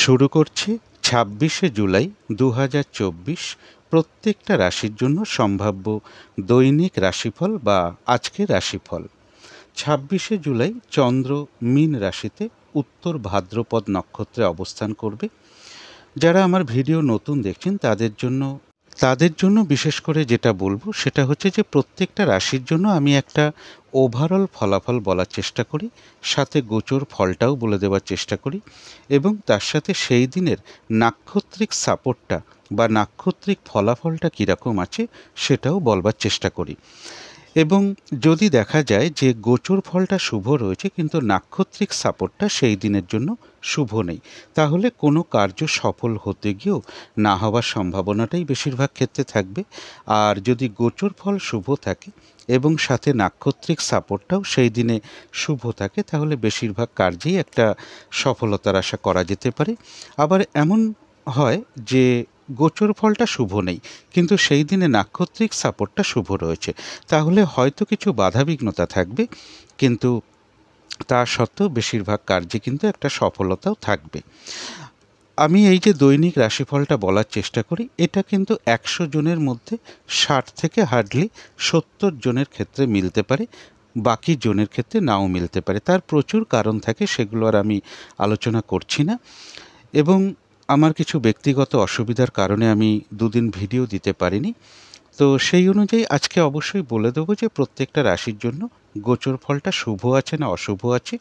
শুরু করছি ২৬শে জুলাই ২০২৪ প্রত্যেকটা রাশির জন্য সম্ভাব্য দৈনিক রাশিফল বা আজকের রাশিফল। ২৬শে জুলাই চন্দ্র মীন রাশিতে উত্তর ভাদ্রপদ নক্ষত্রে অবস্থান করবে। যারা আমার ভিডিও নতুন দেখছেন তাদের জন্য বিশেষ করে যেটা বলবো সেটা হচ্ছে যে প্রত্যেকটা রাশির জন্য আমি একটা ওভারঅল ফলাফল বলার চেষ্টা করি, সাথে গোচর ফলটাও বলে দেওয়ার চেষ্টা করি এবং তার সাথে সেই দিনের নাক্ষত্রিক সাপোর্টটা বা নাক্ষত্রিক ফলাফলটা কীরকম আছে সেটাও বলবার চেষ্টা করি। এবং যদি দেখা যায় যে গোচর ফলটা শুভ রয়েছে কিন্তু নাক্ষত্রিক সাপোর্টটা সেই দিনের জন্য শুভ নেই, তাহলে কোনো কার্য সফল হতে গিয়েও না হওয়ার সম্ভাবনাটাই বেশিরভাগ ক্ষেত্রে থাকবে। আর যদি গোচর ফল শুভ থাকে এবং সাথে নাক্ষত্রিক সাপোর্টটাও সেই দিনে শুভ থাকে তাহলে বেশিরভাগ কার্যেই একটা সফলতার আশা করা যেতে পারে। আবার এমন হয় যে গোচর ফলটা শুভ নেই কিন্তু সেই দিনে নাক্ষত্রিক সাপোর্টটা শুভ রয়েছে, তাহলে হয়তো কিছু বাধাবিঘ্নতা থাকবে কিন্তু তা সত্ত্বেও বেশিরভাগ কার্যে কিন্তু একটা সফলতাও থাকবে। আমি এই যে দৈনিক রাশিফলটা বলার চেষ্টা করি এটা কিন্তু ১০০ জনের মধ্যে ৬০ থেকে হার্ডলি ৭০ জনের ক্ষেত্রে মিলতে পারে, বাকি জনের ক্ষেত্রে নাও মিলতে পারে। তার প্রচুর কারণ থাকে, সেগুলো আর আমি আলোচনা করছি না। এবং আমার কিছু ব্যক্তিগত অসুবিধার কারণে আমি দুদিন ভিডিও দিতে পারিনি, তো সেই অনুযায়ী আজকে অবশ্যই বলে দেবো যে প্রত্যেকটা রাশির জন্য গোচর ফলটা শুভ আছে না অশুভ আছে,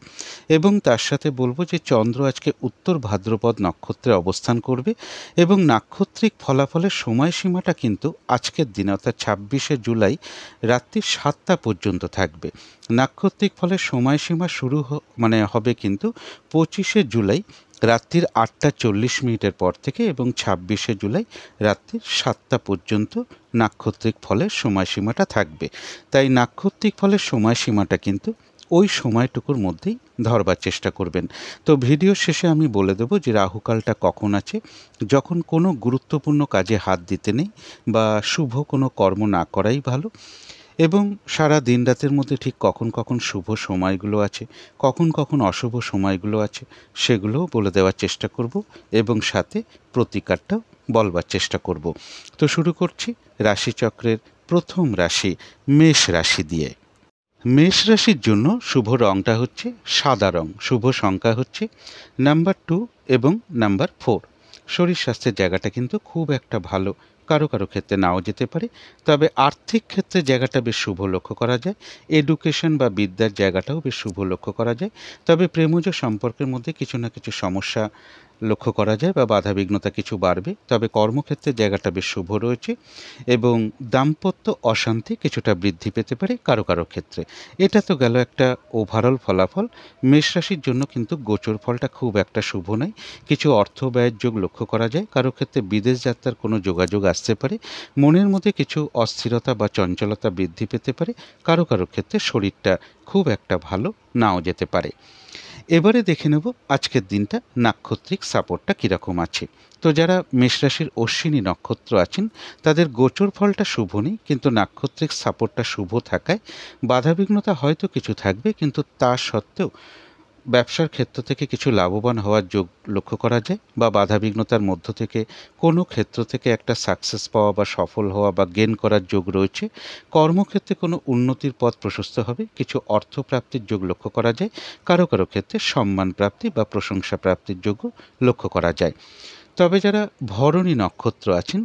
এবং তার সাথে বলবো যে চন্দ্র আজকে উত্তর ভাদ্রপদ নক্ষত্রে অবস্থান করবে এবং নাক্ষত্রিক ফলাফলের সময়সীমাটা কিন্তু আজকের দিনে অর্থাৎ ২৬শে জুলাই রাত্রি ৭টা পর্যন্ত থাকবে। নাক্ষত্রিক ফলের সময়সীমা শুরু হবে কিন্তু ২৫শে জুলাই রাত্রির ৮টা ৪০ মিনিটের পর থেকে এবং ২৬শে জুলাই রাত্রির ৭টা পর্যন্ত নাক্ষত্রিক ফলের সময়সীমাটা থাকবে। তাই নাক্ষত্রিক ফলের সময়সীমাটা কিন্তু ওই সময়টুকুর মধ্যেই ধরবার চেষ্টা করবেন। তো ভিডিও শেষে আমি বলে দেবো যে রাহুকালটা কখন আছে, যখন কোনো গুরুত্বপূর্ণ কাজে হাত দিতে নেই বা শুভ কোনো কর্ম না করাই ভালো, এবং সারা দিন রাতের মধ্যে ঠিক কখন কখন শুভ সময়গুলো আছে, কখন কখন অশুভ সময়গুলো আছে সেগুলোও বলে দেওয়ার চেষ্টা করব এবং সাথে প্রতিকারটাও বলবার চেষ্টা করব। তো শুরু করছি রাশিচক্রের প্রথম রাশি মেষ রাশি দিয়ে। মেষ রাশির জন্য শুভ রঙটা হচ্ছে সাদা রং, শুভ সংখ্যা হচ্ছে নাম্বার 2 এবং নাম্বার 4। শরীর স্বাস্থ্যের জায়গাটা কিন্তু খুব একটা ভালো, কারো কারো ক্ষেত্রে নাও যেতে পারে, তবে আর্থিক ক্ষেত্রে জায়গাটা বেশ শুভ লক্ষ্য করা যায়। এডুকেশন বা বিদ্যার জায়গাটাও বেশ শুভ লক্ষ্য করা যায়, তবে প্রেমজ সম্পর্কের মধ্যে কিছু না কিছু সমস্যা লক্ষ্য করা যায় বা বাধাবিঘ্নতা কিছু বাড়বে, তবে কর্মক্ষেত্রের জায়গাটা বেশ শুভ রয়েছে এবং দাম্পত্য অশান্তি কিছুটা বৃদ্ধি পেতে পারে কারো কারো ক্ষেত্রে। এটা তো গেল একটা ওভারঅল ফলাফল। মেষ রাশির জন্য কিন্তু গোচর ফলটা খুব একটা শুভ নয়, কিছু অর্থ ব্যয়ের যোগ লক্ষ্য করা যায়, কারো ক্ষেত্রে বিদেশ যাত্রার কোনো যোগাযোগ আসতে পারে, মনের মধ্যে কিছু অস্থিরতা বা চঞ্চলতা বৃদ্ধি পেতে পারে, কারো কারো ক্ষেত্রে শরীরটা খুব একটা ভালো নাও যেতে পারে। এবারে দেখে নেব আজকের দিনটা নাক্ষত্রিক সাপোর্টটা কীরকম আছে। তো যারা মেষরাশির অশ্বিনী নক্ষত্র আছেন তাদের গোচর ফলটা শুভ নেই কিন্তু নাক্ষত্রিক সাপোর্টটা শুভ থাকায় বাধাবিঘ্নতা হয়তো কিছু থাকবে, কিন্তু তা সত্ত্বেও ব্যবসার ক্ষেত্র থেকে কিছু লাভবান হওয়ার যোগ লক্ষ্য করা যায় বা বাধাবিঘ্নতার মধ্য থেকে কোনো ক্ষেত্র থেকে একটা সাকসেস পাওয়া বা সফল হওয়া বা গেন করার যোগ রয়েছে। কর্মক্ষেত্রে কোনো উন্নতির পথ প্রশস্ত হবে, কিছু অর্থ প্রাপ্তির যোগ লক্ষ্য করা যায়, কারো কারো ক্ষেত্রে সম্মান প্রাপ্তি বা প্রশংসা প্রাপ্তির যোগও লক্ষ্য করা যায়। তবে যারা ভরণী নক্ষত্র আছেন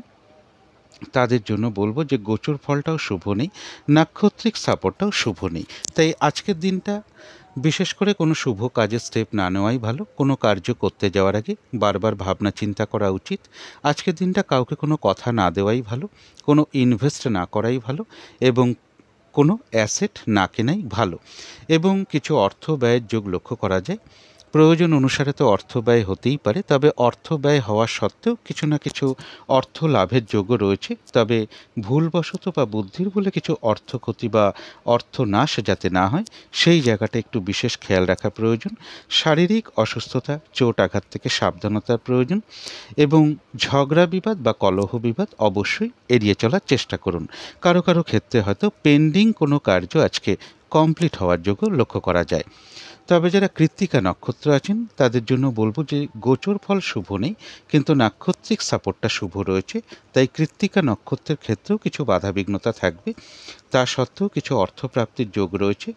তাদের জন্য বলবো যে গোচর ফলটাও শুভ নেই, নাক্ষত্রিক সাপোর্টটাও শুভ নেই। তাই আজকের দিনটা বিশেষ করে কোনো শুভ কাজের স্টেপ না নেওয়াই ভালো। কোনো কার্য করতে যাওয়ার আগে বারবার ভাবনা চিন্তা করা উচিত। আজকের দিনটা কাউকে কোনো কথা না দেওয়াই ভালো, কোনো ইনভেস্ট না করাই ভালো এবং কোনো অ্যাসেট না কেনাই ভালো, এবং কিছু অর্থ ব্যয়ের যোগ লক্ষ্য করা যায়। প্রয়োজন অনুসারে তো অর্থ ব্যয় হতেই পারে, তবে অর্থ ব্যয় হওয়া সত্ত্বেও কিছু না কিছু অর্থ লাভের যোগও রয়েছে, তবে ভুলবশত বা বুদ্ধির বলে কিছু অর্থ ক্ষতি বা অর্থ নাশ যাতে না হয় সেই জায়গাটা একটু বিশেষ খেয়াল রাখা প্রয়োজন। শারীরিক অসুস্থতা চোট আঘাত থেকে সাবধানতার প্রয়োজন এবং ঝগড়া বিবাদ বা কলহ বিবাদ অবশ্যই এড়িয়ে চলার চেষ্টা করুন। কারো কারো ক্ষেত্রে হয়তো পেন্ডিং কোনো কার্য আজকে কমপ্লিট হওয়ার যোগ্য লক্ষ্য করা যায়। তবে যারা কৃত্তিকা নক্ষত্র আছেন তাদের জন্য বলবো যে গোচর ফল শুভ নেই, কিন্তু নাক্ষত্রিক সাপোর্টটা শুভ রয়েছে। তাই কৃত্তিকা নক্ষত্রের ক্ষেত্রেও কিছু বাধাবিঘ্নতা থাকবে, তা সত্ত্বেও কিছু অর্থপ্রাপ্তির যোগ রয়েছে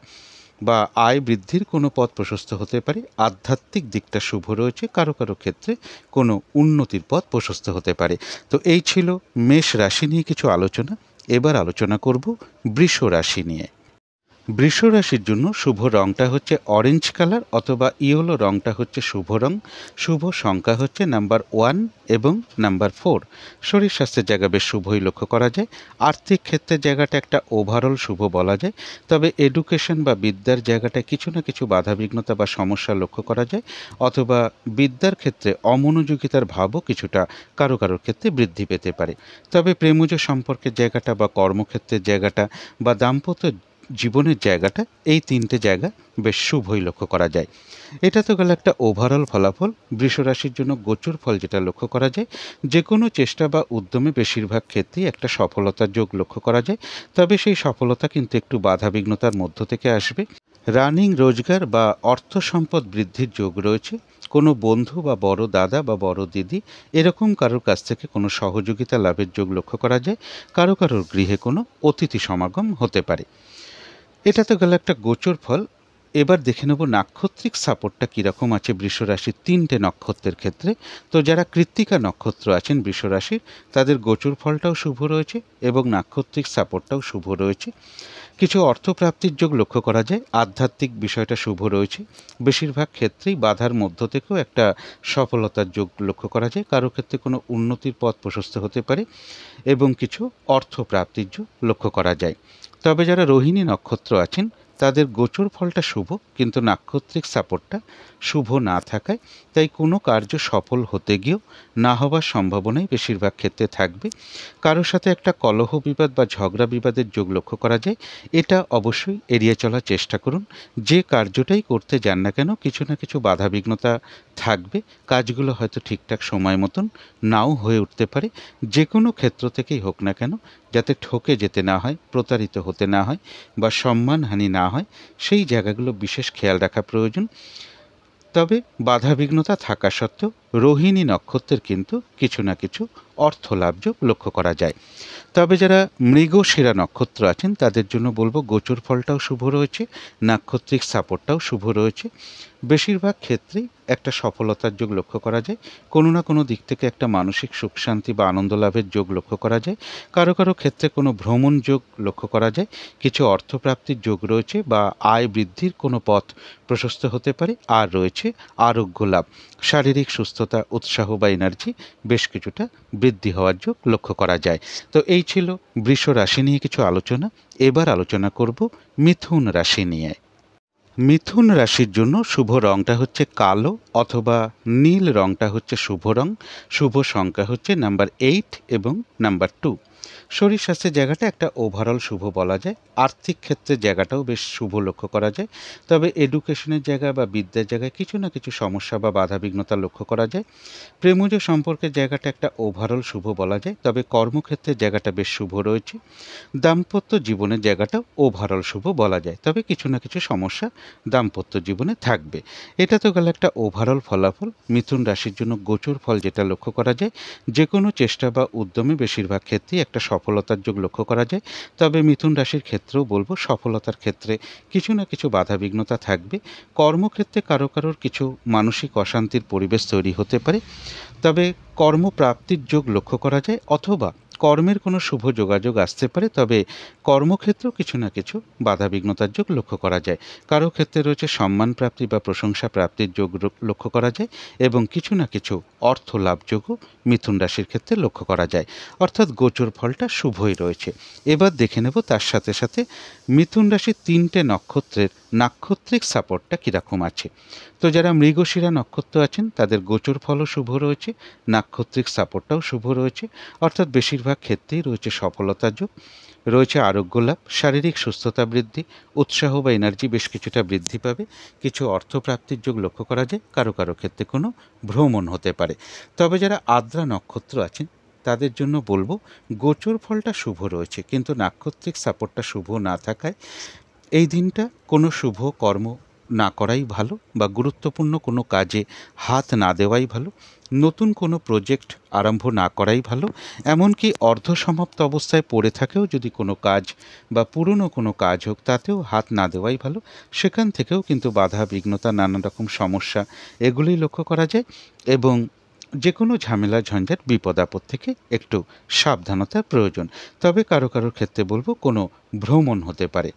বা আয় বৃদ্ধির কোনো পথ প্রশস্ত হতে পারে। আধ্যাত্মিক দিকটা শুভ রয়েছে, কারো কারো ক্ষেত্রে কোনো উন্নতির পথ প্রশস্ত হতে পারে। তো এই ছিল মেষ রাশি নিয়ে কিছু আলোচনা। এবার আলোচনা করব বৃষ রাশি নিয়ে। বৃষ রাশির জন্য শুভ রংটা হচ্ছে অরেঞ্জ কালার অথবা ইয়েলো রংটা হচ্ছে শুভ রং। শুভ সংখ্যা হচ্ছে নাম্বার 1 এবং নাম্বার 4। শরীর স্বাস্থ্যের জায়গা বেশ শুভই লক্ষ্য করা যায়। আর্থিক ক্ষেত্রের জায়গাটা একটা ওভারঅল শুভ বলা যায়। তবে এডুকেশন বা বিদ্যার জায়গাটায় কিছু না কিছু বাধাবিঘ্নতা বা সমস্যা লক্ষ্য করা যায়, অথবা বিদ্যার ক্ষেত্রে অমনোযোগিতার ভাবও কিছুটা কারো কারোর ক্ষেত্রে বৃদ্ধি পেতে পারে। তবে প্রেমজ সম্পর্কের জায়গাটা বা কর্মক্ষেত্রের জায়গাটা বা দাম্পত্য জীবনের জায়গাটা, এই তিনটে জায়গা বেশ শুভই লক্ষ্য করা যায়। এটা তো গেল একটা ওভারঅল ফলাফল। বৃষ রাশির জন্য গোচর ফল যেটা লক্ষ্য করা যায়, যে কোনো চেষ্টা বা উদ্যমে বেশিরভাগ ক্ষেত্রেই একটা সফলতার যোগ লক্ষ্য করা যায়। তবে সেই সফলতা কিন্তু একটু বাধাবিঘ্নতার মধ্য থেকে আসবে। রানিং রোজগার বা অর্থ সম্পদ বৃদ্ধির যোগ রয়েছে। কোনো বন্ধু বা বড় দাদা বা বড় দিদি এরকম কারোর কাছ থেকে কোনো সহযোগিতা লাভের যোগ লক্ষ্য করা যায়। কারো কারোর গৃহে কোনো অতিথি সমাগম হতে পারে। এটা তো গেল একটা গোচর ফল। এবার দেখে নেব নাক্ষত্রিক সাপোর্টটা কীরকম আছে বৃষ রাশির 3টে নক্ষত্রের ক্ষেত্রে। তো যারা কৃত্তিকা নক্ষত্র আছেন বৃষ রাশির, তাদের গোচর ফলটাও শুভ রয়েছে এবং নাক্ষত্রিক সাপোর্টটাও শুভ রয়েছে। কিছু অর্থপ্রাপ্তির যোগ লক্ষ্য করা যায়। আধ্যাত্মিক বিষয়টা শুভ রয়েছে। বেশিরভাগ ক্ষেত্রেই বাধার মধ্য থেকেও একটা সফলতার যোগ লক্ষ্য করা যায়। কারো ক্ষেত্রে কোনো উন্নতির পথ প্রশস্ত হতে পারে এবং কিছু অর্থপ্রাপ্তির যোগ লক্ষ্য করা যায়। তবে যারা রোহিণী নক্ষত্র আছেন তাদের গোচর ফলটা শুভ, কিন্তু নাক্ষত্রিক সাপোর্টটা শুভ না থাকায় তাই কোনো কার্য সফল হতে গিয়েও না হওয়ার সম্ভাবনাই বেশিরভাগ ক্ষেত্রে থাকবে। কারোর সাথে একটা কলহ বিবাদ বা ঝগড়া বিবাদের যোগ লক্ষ্য করা যায়। এটা অবশ্যই এড়িয়ে চলার চেষ্টা করুন। যে কার্যটাই করতে যান না কেন কিছু না কিছু বাধাবিঘ্নতা থাকবে। কাজগুলো হয়তো ঠিকঠাক সময় মতন নাও হয়ে উঠতে পারে। যে কোনো ক্ষেত্র থেকেই হোক না কেন, যাতে ঠকে যেতে না হয়, প্রতারিত হতে না হয় বা সম্মানহানি না হয়, সেই জায়গাগুলো বিশেষ খেয়াল রাখা প্রয়োজন। তবে বাধাবিঘ্নতা থাকা সত্ত্বেও রোহিণী নক্ষত্রের কিন্তু কিছু না কিছু অর্থ লাভযোগ লক্ষ্য করা যায়। তবে যারা মৃগশিরা নক্ষত্র আছেন তাদের জন্য বলবো গোচর ফলটাও শুভ রয়েছে, নাক্ষত্রিক সাপোর্টটাও শুভ রয়েছে। বেশিরভাগ ক্ষেত্রেই একটা সফলতার যোগ লক্ষ্য করা যায়। কোনো না কোনো দিক থেকে একটা মানসিক সুখ শান্তি বা আনন্দ লাভের যোগ লক্ষ্য করা যায়। কারো কারো ক্ষেত্রে কোনো ভ্রমণ যোগ লক্ষ্য করা যায়। কিছু অর্থপ্রাপ্তির যোগ রয়েছে বা আয় বৃদ্ধির কোনো পথ প্রশস্ত হতে পারে। আর রয়েছে আরোগ্য লাভ, শারীরিক সুস্থতা, উৎসাহ বা এনার্জি বেশ কিছুটা বৃদ্ধি হওয়ার যোগ লক্ষ্য করা যায়। তো এই ছিল বৃষ রাশি নিয়ে কিছু আলোচনা। এবার আলোচনা করব মিথুন রাশি নিয়ে। মিথুন রাশির জন্য শুভ রংটা হচ্ছে কালো অথবা নীল রংটা হচ্ছে শুভ রং। শুভ সংখ্যা হচ্ছে নাম্বার 8 এবং নাম্বার 2। শরীর স্বাস্থ্যের জায়গাটা একটা ওভারঅল শুভ বলা যায়। আর্থিক ক্ষেত্রের জায়গাটাও বেশ শুভ লক্ষ্য করা যায়। তবে এডুকেশনের জায়গা বা বিদ্যার জায়গায় কিছু না কিছু সমস্যা বা বাধাবিঘ্নতা লক্ষ্য করা যায়। প্রেমজ সম্পর্কের জায়গাটা একটা ওভারঅল শুভ বলা যায়। তবে কর্মক্ষেত্রের জায়গাটা বেশ শুভ রয়েছে। দাম্পত্য জীবনের জায়গাটাও ওভারঅল শুভ বলা যায়। তবে কিছু না কিছু সমস্যা দাম্পত্য জীবনে থাকবে। এটা তো গেল একটা ওভারঅল ফলাফল। মিথুন রাশির জন্য গোচর ফল যেটা লক্ষ্য করা যায়, যে কোনো চেষ্টা বা উদ্যমে বেশিরভাগ ক্ষেত্রেই একটা সফলতার যোগ লক্ষ্য করা যায়। তবে মিথুন রাশির ক্ষেত্রেও বলবো সফলতার ক্ষেত্রে কিছু না কিছু বাধাবিঘ্নতা থাকবে। কর্মক্ষেত্রে কারো কারোর কিছু মানসিক অশান্তির পরিবেশ তৈরি হতে পারে। তবে কর্মপ্রাপ্তির যোগ লক্ষ্য করা যায় অথবা কর্মের কোনো শুভ যোগাযোগ আসতে পারে। তবে কর্মক্ষেত্রেও কিছু না কিছু বাধাবিঘ্নতার যোগ লক্ষ্য করা যায়। কারো ক্ষেত্রে রয়েছে সম্মান প্রাপ্তি বা প্রশংসা প্রাপ্তির যোগ লক্ষ্য করা যায় এবং কিছু না কিছু অর্থ লাভ যোগও মিথুন রাশির ক্ষেত্রে লক্ষ্য করা যায়। অর্থাৎ গোচর ফলটা শুভই রয়েছে। এবার দেখে নেব তার সাথে সাথে মিথুন রাশির 3টে নক্ষত্রের নাক্ষত্রিক সাপোর্টটা কীরকম আছে। তো যারা মৃগশিরা নক্ষত্র আছেন তাদের গোচর ফলও শুভ রয়েছে, নাক্ষত্রিক সাপোর্টটাও শুভ রয়েছে। অর্থাৎ বেশিরভাগ ক্ষেত্রেই রয়েছে সফলতার যোগ, রয়েছে আরোগ্য লাভ, শারীরিক সুস্থতা বৃদ্ধি, উৎসাহ বা এনার্জি বেশ কিছুটা বৃদ্ধি পাবে। কিছু অর্থপ্রাপ্তির যোগ লক্ষ্য করা যায়। কারো কারো ক্ষেত্রে কোনো ভ্রমণ হতে পারে। তবে যারা আদ্রা নক্ষত্র আছেন তাদের জন্য বলবো গোচর ফলটা শুভ রয়েছে, কিন্তু নাক্ষত্রিক সাপোর্টটা শুভ না থাকায় এই দিনটা কোনো শুভ কর্ম না করাই ভালো, বা গুরুত্বপূর্ণ কোনো কাজে হাত না দেওয়াই ভালো, নতুন কোনো প্রজেক্ট আরম্ভ না করাই ভালো, এমনকি অর্ধসমাপ্ত অবস্থায় পড়ে থাকেও যদি কোনো কাজ বা পুরনো কোনো কাজ হোক তাতেও হাত না দেওয়াই ভালো। সেখান থেকেও কিন্তু বাধা বিঘ্নতা, নানা রকম সমস্যা এগুলোই লক্ষ্য করা যায়। এবং যে কোনো ঝামেলা ঝঞ্ঝাট বিপদ আপদ থেকে একটু সাবধানতার প্রয়োজন। তবে কারো কারোর ক্ষেত্রে বলবো কোনো ভ্রমণ হতে পারে।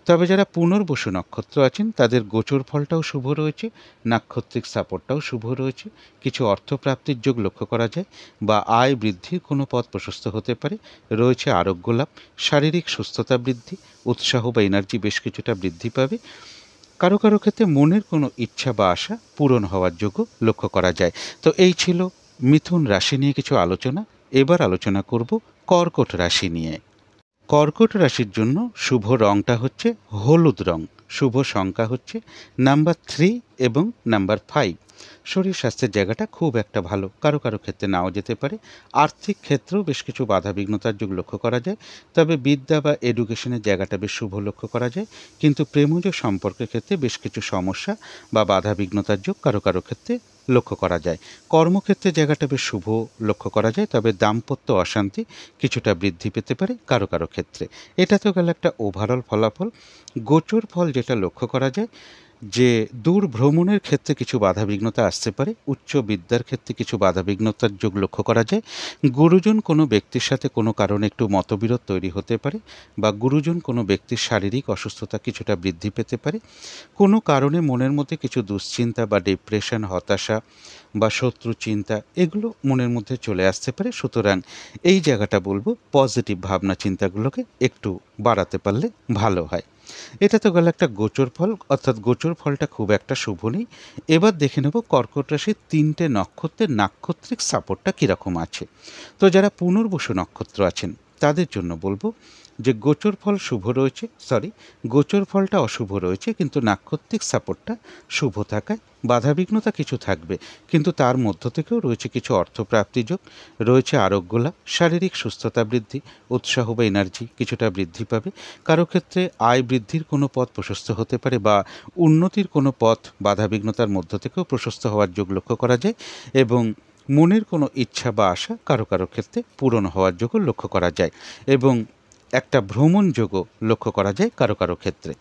তবে যারা পুনর্বসু নক্ষত্র আছেন তাদের গোচর ফলটাও শুভ রয়েছে, নাক্ষত্রিক সাপোর্টটাও শুভ রয়েছে, কিছু অর্থপ্রাপ্তির যোগ লক্ষ্য করা যায়, বা আয় বৃদ্ধির কোনো পথ প্রশস্ত হতে পারে, রয়েছে আরোগ্য লাভ, শারীরিক সুস্থতা বৃদ্ধি, উৎসাহ বা এনার্জি বেশ কিছুটা বৃদ্ধি পাবে। কারো কারো ক্ষেত্রে মনের কোনো ইচ্ছা বা আশা পূরণ হওয়ার যোগ্য লক্ষ্য করা যায়। তো এই ছিল মিথুন রাশি নিয়ে কিছু আলোচনা। এবার আলোচনা করব কর্কট রাশি নিয়ে। কর্কট রাশির জন্য শুভ রংটা হচ্ছে হলুদ রং, শুভ সংখ্যা হচ্ছে নাম্বার 3 এবং নাম্বার 5। শরীর স্বাস্থ্যের জায়গাটা খুব একটা ভালো, কারো কারো ক্ষেত্রে নাও যেতে পারে। আর্থিক ক্ষেত্রেও বেশ কিছু বাধা বিঘ্নতার যোগ লক্ষ্য করা যায়, তবে বিদ্যা বা এডুকেশনের জায়গাটা বেশ শুভ লক্ষ্য করা যায়। কিন্তু প্রেমজ সম্পর্কের ক্ষেত্রে বেশ কিছু সমস্যা বা বাধা বিঘ্নতার যোগ কারো কারো ক্ষেত্রে লক্ষ্য করা যায়। কর্মক্ষেত্রে জায়গাটা বেশ শুভ লক্ষ্য করা যায়, তবে দাম্পত্য অশান্তি কিছুটা বৃদ্ধি পেতে পারে কারো কারো ক্ষেত্রে। এটা তো গেল একটা ওভারঅল ফলাফল। গোচর ফল যেটা লক্ষ্য করা যায় যে দূর ভ্রমণের ক্ষেত্রে কিছু বাধাবিঘ্নতা আসতে পারে, উচ্চ বিদ্যার ক্ষেত্রে কিছু বাধাবিঘ্নতার যোগ লক্ষ্য করা যায়, গুরুজন কোনো ব্যক্তির সাথে কোনো কারণে একটু মতবিরোধ তৈরি হতে পারে, বা গুরুজন কোনো ব্যক্তির শারীরিক অসুস্থতা কিছুটা বৃদ্ধি পেতে পারে, কোনো কারণে মনের মধ্যে কিছু দুশ্চিন্তা বা ডিপ্রেশন, হতাশা বা শত্রু চিন্তা এগুলো মনের মধ্যে চলে আসতে পারে। সুতরাং এই জায়গাটা বলবো পজিটিভ ভাবনা চিন্তাগুলোকে একটু বাড়াতে পারলে ভালো হয়। এটা তো গেল একটা গোচর ফল, অর্থাৎ গোচর ফলটা খুব একটা শুভ নেই। এবার দেখে নেব কর্কট রাশির 3টে নক্ষত্রের নাক্ষত্রিক সাপোর্টটা কীরকম আছে। তো যারা পুনর্বসু নক্ষত্র আছেন তাদের জন্য বলবো যে গোচর ফল শুভ রয়েছে, গোচর ফলটা অশুভ রয়েছে, কিন্তু নাক্ষত্রিক সাপোর্টটা শুভ থাকায় বাধাবিঘ্নতা কিছু থাকবে, কিন্তু তার মধ্য থেকেও রয়েছে কিছু অর্থপ্রাপ্তি যোগ, রয়েছে আরোগ্য লাভ, শারীরিক সুস্থতা বৃদ্ধি, উৎসাহ বা এনার্জি কিছুটা বৃদ্ধি পাবে। কারো ক্ষেত্রে আয় বৃদ্ধির কোনো পথ প্রশস্ত হতে পারে, বা উন্নতির কোনো পথ বাধাবিঘ্নতার মধ্য থেকেও প্রশস্ত হওয়ার যোগ লক্ষ্য করা যায়, এবং মনের কোনো ইচ্ছা বা আশা কারো কারো ক্ষেত্রে পূরণ হওয়ার যোগও লক্ষ্য করা যায়, এবং একটা ভ্রমণ যোগও লক্ষ্য করা যায় কারো কারো ক্ষেত্রে।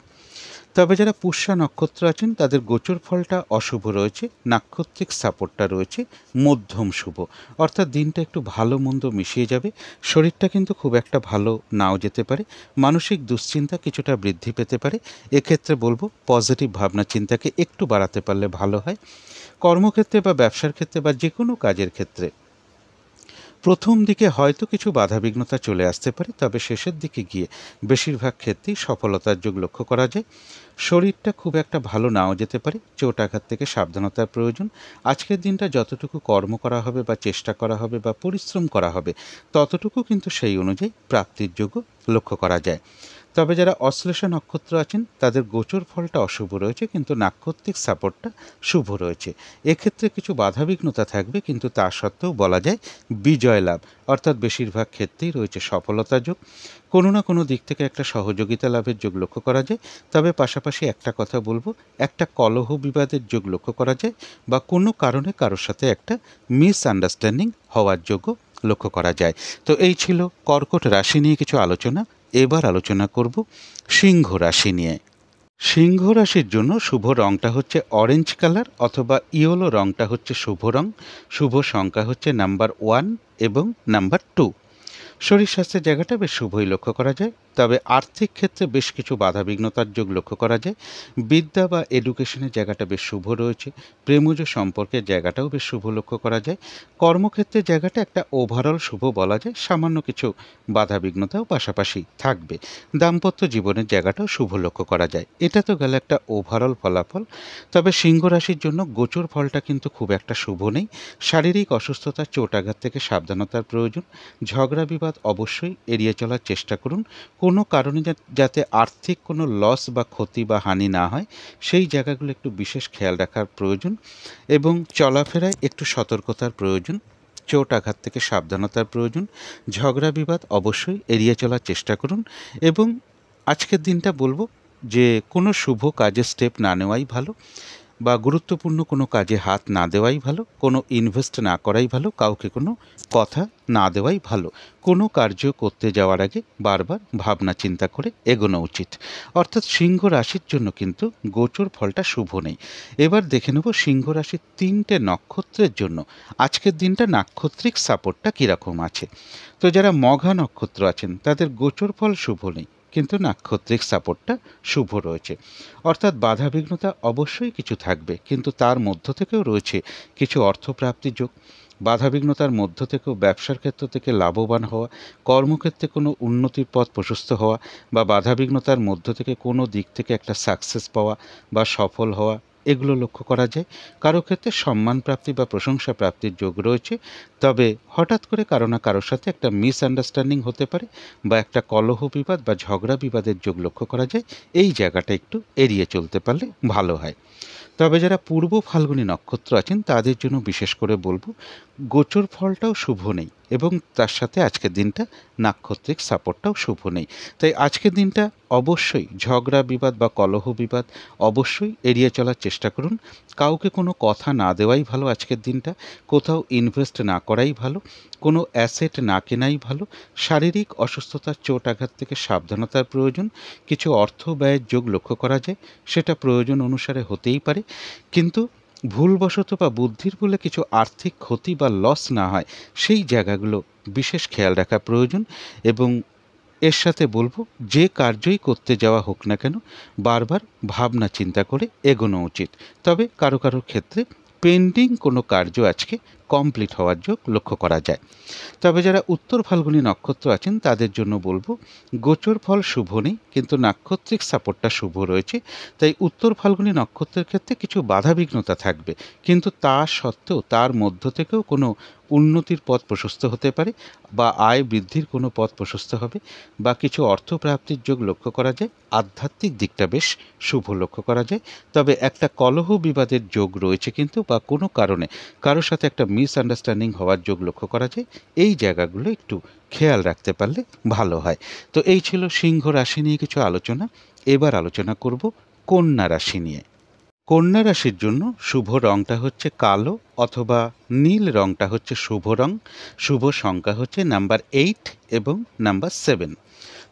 তবে যারা পুষ্যা নক্ষত্র আছেন তাদের গোচর ফলটা অশুভ রয়েছে, নাক্ষত্রিক সাপোর্টটা রয়েছে মধ্যম শুভ, অর্থাৎ দিনটা একটু ভালো মন্দ মিশিয়ে যাবে। শরীরটা কিন্তু খুব একটা ভালো নাও যেতে পারে, মানসিক দুশ্চিন্তা কিছুটা বৃদ্ধি পেতে পারে। এক্ষেত্রে বলবো পজিটিভ ভাবনা চিন্তাকে একটু বাড়াতে পারলে ভালো হয়। কর্মক্ষেত্রে বা ব্যবসার ক্ষেত্রে বা যে কোনো কাজের ক্ষেত্রে প্রথম দিকে হয়তো কিছু বাধাবিঘ্নতা চলে আসতে পারে, তবে শেষের দিকে গিয়ে বেশিরভাগ ক্ষেত্রেই সফলতার যোগ লক্ষ্য করা যায়। শরীরটা খুব একটা ভালো নাও যেতে পারে, চোট আঘাত থেকে সাবধানতার প্রয়োজন। আজকের দিনটা যতটুকু কর্ম করা হবে বা চেষ্টা করা হবে বা পরিশ্রম করা হবে ততটুকু কিন্তু সেই অনুযায়ী প্রাপ্তির যোগও লক্ষ্য করা যায়। তবে যারা অশ্লেষা নক্ষত্র আছেন তাদের গোচর ফলটা অশুভ রয়েছে, কিন্তু নাক্ষত্রিক সাপোর্টটা শুভ রয়েছে। এক্ষেত্রে কিছু বাধাবিঘ্নতা থাকবে, কিন্তু তা সত্ত্বেও বলা যায় বিজয় লাভ, অর্থাৎ বেশিরভাগ ক্ষেত্রেই রয়েছে সফলতা যোগ। কোনো না কোনো দিক থেকে একটা সহযোগিতা লাভের যোগ লক্ষ্য করা যায়। তবে পাশাপাশি একটা কথা বলবো, একটা কলহ বিবাদের যোগ লক্ষ্য করা যায়, বা কোনো কারণে কারোর সাথে একটা মিসআন্ডারস্ট্যান্ডিং হওয়ার যোগও লক্ষ্য করা যায়। তো এই ছিল কর্কট রাশি নিয়ে কিছু আলোচনা। এবার আলোচনা করব সিংহ রাশি নিয়ে। সিংহ রাশির জন্য শুভ রংটা হচ্ছে অরেঞ্জ কালার, অথবা ইয়েলো রংটা হচ্ছে শুভ রং। শুভ সংখ্যা হচ্ছে নাম্বার 1 এবং নাম্বার 2। শরীর স্বাস্থ্যের জায়গাটা বেশ শুভই লক্ষ্য করা যায়, তবে আর্থিক ক্ষেত্রে বেশ কিছু বাধাবিঘ্নতার যোগ লক্ষ্য করা যায়। বিদ্যা বা এডুকেশনের জায়গাটা বেশ শুভ রয়েছে, প্রেমজ সম্পর্কের জায়গাটাও বেশ শুভ লক্ষ্য করা যায়। কর্মক্ষেত্রের জায়গাটা একটা ওভারঅল শুভ বলা যায়, সামান্য কিছু বাধাবিঘ্নতাও পাশাপাশি থাকবে। দাম্পত্য জীবনের জায়গাটাও শুভ লক্ষ্য করা যায়। এটা তো গেল একটা ওভারঅল ফলাফল। তবে সিংহ রাশির জন্য গোচর ফলটা কিন্তু খুব একটা শুভ নেই। শারীরিক অসুস্থতা, চোট আঘাত থেকে সাবধানতার প্রয়োজন। ঝগড়া বিবাদ অবশ্যই এড়িয়ে চলার চেষ্টা করুন। কোনো কারণে যাতে আর্থিক কোনো লস বা ক্ষতি বা হানি না হয় সেই জায়গাগুলো একটু বিশেষ খেয়াল রাখার প্রয়োজন, এবং চলাফেরায় একটু সতর্কতার প্রয়োজন। চোট আঘাত থেকে সাবধানতার প্রয়োজন। ঝগড়া বিবাদ অবশ্যই এড়িয়ে চলার চেষ্টা করুন, এবং আজকের দিনটা বলবো যে কোনো শুভ কাজে স্টেপ না নেওয়াই ভালো, বা গুরুত্বপূর্ণ কোনো কাজে হাত না দেওয়াই ভালো, কোনো ইনভেস্ট না করাই ভালো, কাউকে কোনো কথা না দেওয়াই ভালো। কোনো কার্য করতে যাওয়ার আগে বারবার ভাবনা চিন্তা করে এগোনো উচিত। অর্থাৎ সিংহ রাশির জন্য কিন্তু গোচর ফলটা শুভ নেই। এবার দেখে নেব সিংহ রাশির 3টে নক্ষত্রের জন্য আজকের দিনটা নাক্ষত্রিক সাপোর্টটা কীরকম আছে। তো যারা মঘা নক্ষত্র আছেন তাদের গোচর ফল শুভ নেই, কিন্তু নাক্ষত্রিক সাপোর্টটা শুভ রয়েছে। অর্থাৎ বাধাবিঘ্নতা অবশ্যই কিছু থাকবে, কিন্তু তার মধ্য থেকেও রয়েছে কিছু অর্থপ্রাপ্তির যোগ। বাধাবিঘ্নতার মধ্য থেকেও ব্যবসার ক্ষেত্র থেকে লাভবান হওয়া, কর্মক্ষেত্রে কোনো উন্নতির পথ প্রশস্ত হওয়া, বা বাধাবিঘ্নতার মধ্য থেকে কোনো দিক থেকে একটা সাকসেস পাওয়া বা সফল হওয়া, এগুলো লক্ষ্য করা যায়। কারো ক্ষেত্রে সম্মান প্রাপ্তি বা প্রশংসা প্রাপ্তির যোগ রয়েছে, তবে হঠাৎ করে কারো না কারোর সাথে একটা মিসআন্ডারস্ট্যান্ডিং হতে পারে বা একটা কলহ বিবাদ বা ঝগড়া বিবাদের যোগ লক্ষ্য করা যায়। এই জায়গাটা একটু এড়িয়ে চলতে পারলে ভালো হয়। তবে যারা পূর্ব ফাল্গুনী নক্ষত্র আছেন তাদের জন্য বিশেষ করে বলবো গোচর ফলটাও শুভ নেই, এবং তার সাথে আজকের দিনটা নাক্ষত্রিক সাপোর্টটাও শুভ নেই। তাই আজকের দিনটা অবশ্যই ঝগড়া বিবাদ বা কলহ বিবাদ অবশ্যই এড়িয়ে চলার চেষ্টা করুন। কাউকে কোনো কথা না দেওয়াই ভালো আজকের দিনটা, কোথাও ইনভেস্ট না করাই ভালো, কোনো অ্যাসেট না কেনাই ভালো। শারীরিক অসুস্থতার চোট আঘাত থেকে সাবধানতার প্রয়োজন। কিছু অর্থ ব্যয়ের যোগ লক্ষ্য করা যায়, সেটা প্রয়োজন অনুসারে হতেই পারে, কিন্তু ভুলবশত বা বুদ্ধির ভুলে কিছু আর্থিক ক্ষতি বা লস না হয় সেই জায়গাগুলো বিশেষ খেয়াল রাখা প্রয়োজন। এবং এর সাথে বলবো যে কার্যই করতে যাওয়া হোক না কেন বারবার ভাবনা চিন্তা করে এগোনো উচিত। তবে কারো কারো ক্ষেত্রে পেন্ডিং কোনো কার্য আজকে কমপ্লিট হওয়ার যোগ লক্ষ্য করা যায়। তবে যারা উত্তর ফাল্গুনী নক্ষত্র আছেন তাদের জন্য বলবো গোচর ফল শুভ নেই, কিন্তু নাক্ষত্রিক সাপোর্টটা শুভ রয়েছে। তাই উত্তর ফাল্গুনী নক্ষত্রের ক্ষেত্রে কিছু বাধাবিঘ্নতা থাকবে, কিন্তু তা সত্ত্বেও তার মধ্য থেকেও কোনো উন্নতির পথ প্রশস্ত হতে পারে, বা আয় বৃদ্ধির কোনো পথ প্রশস্ত হবে, বা কিছু অর্থপ্রাপ্তির যোগ লক্ষ্য করা যায়। আধ্যাত্মিক দিকটা বেশ শুভ লক্ষ্য করা যায়। তবে একটা কলহ বিবাদের যোগ রয়েছে কিন্তু, বা কোনো কারণে কারোর সাথে একটা মিসআন্ডারস্ট্যান্ডিং হওয়ার যোগ লক্ষ্য করা যায়। এই জায়গাগুলো একটু খেয়াল রাখতে পারলে ভালো হয়। তো এই ছিল সিংহ রাশি নিয়ে কিছু আলোচনা। এবার আলোচনা করব কন্যা রাশি নিয়ে। কন্যা রাশির জন্য শুভ রংটা হচ্ছে কালো অথবা নীল, রংটা হচ্ছে শুভ রং। শুভ সংখ্যা হচ্ছে নাম্বার 8 এবং নাম্বার 7।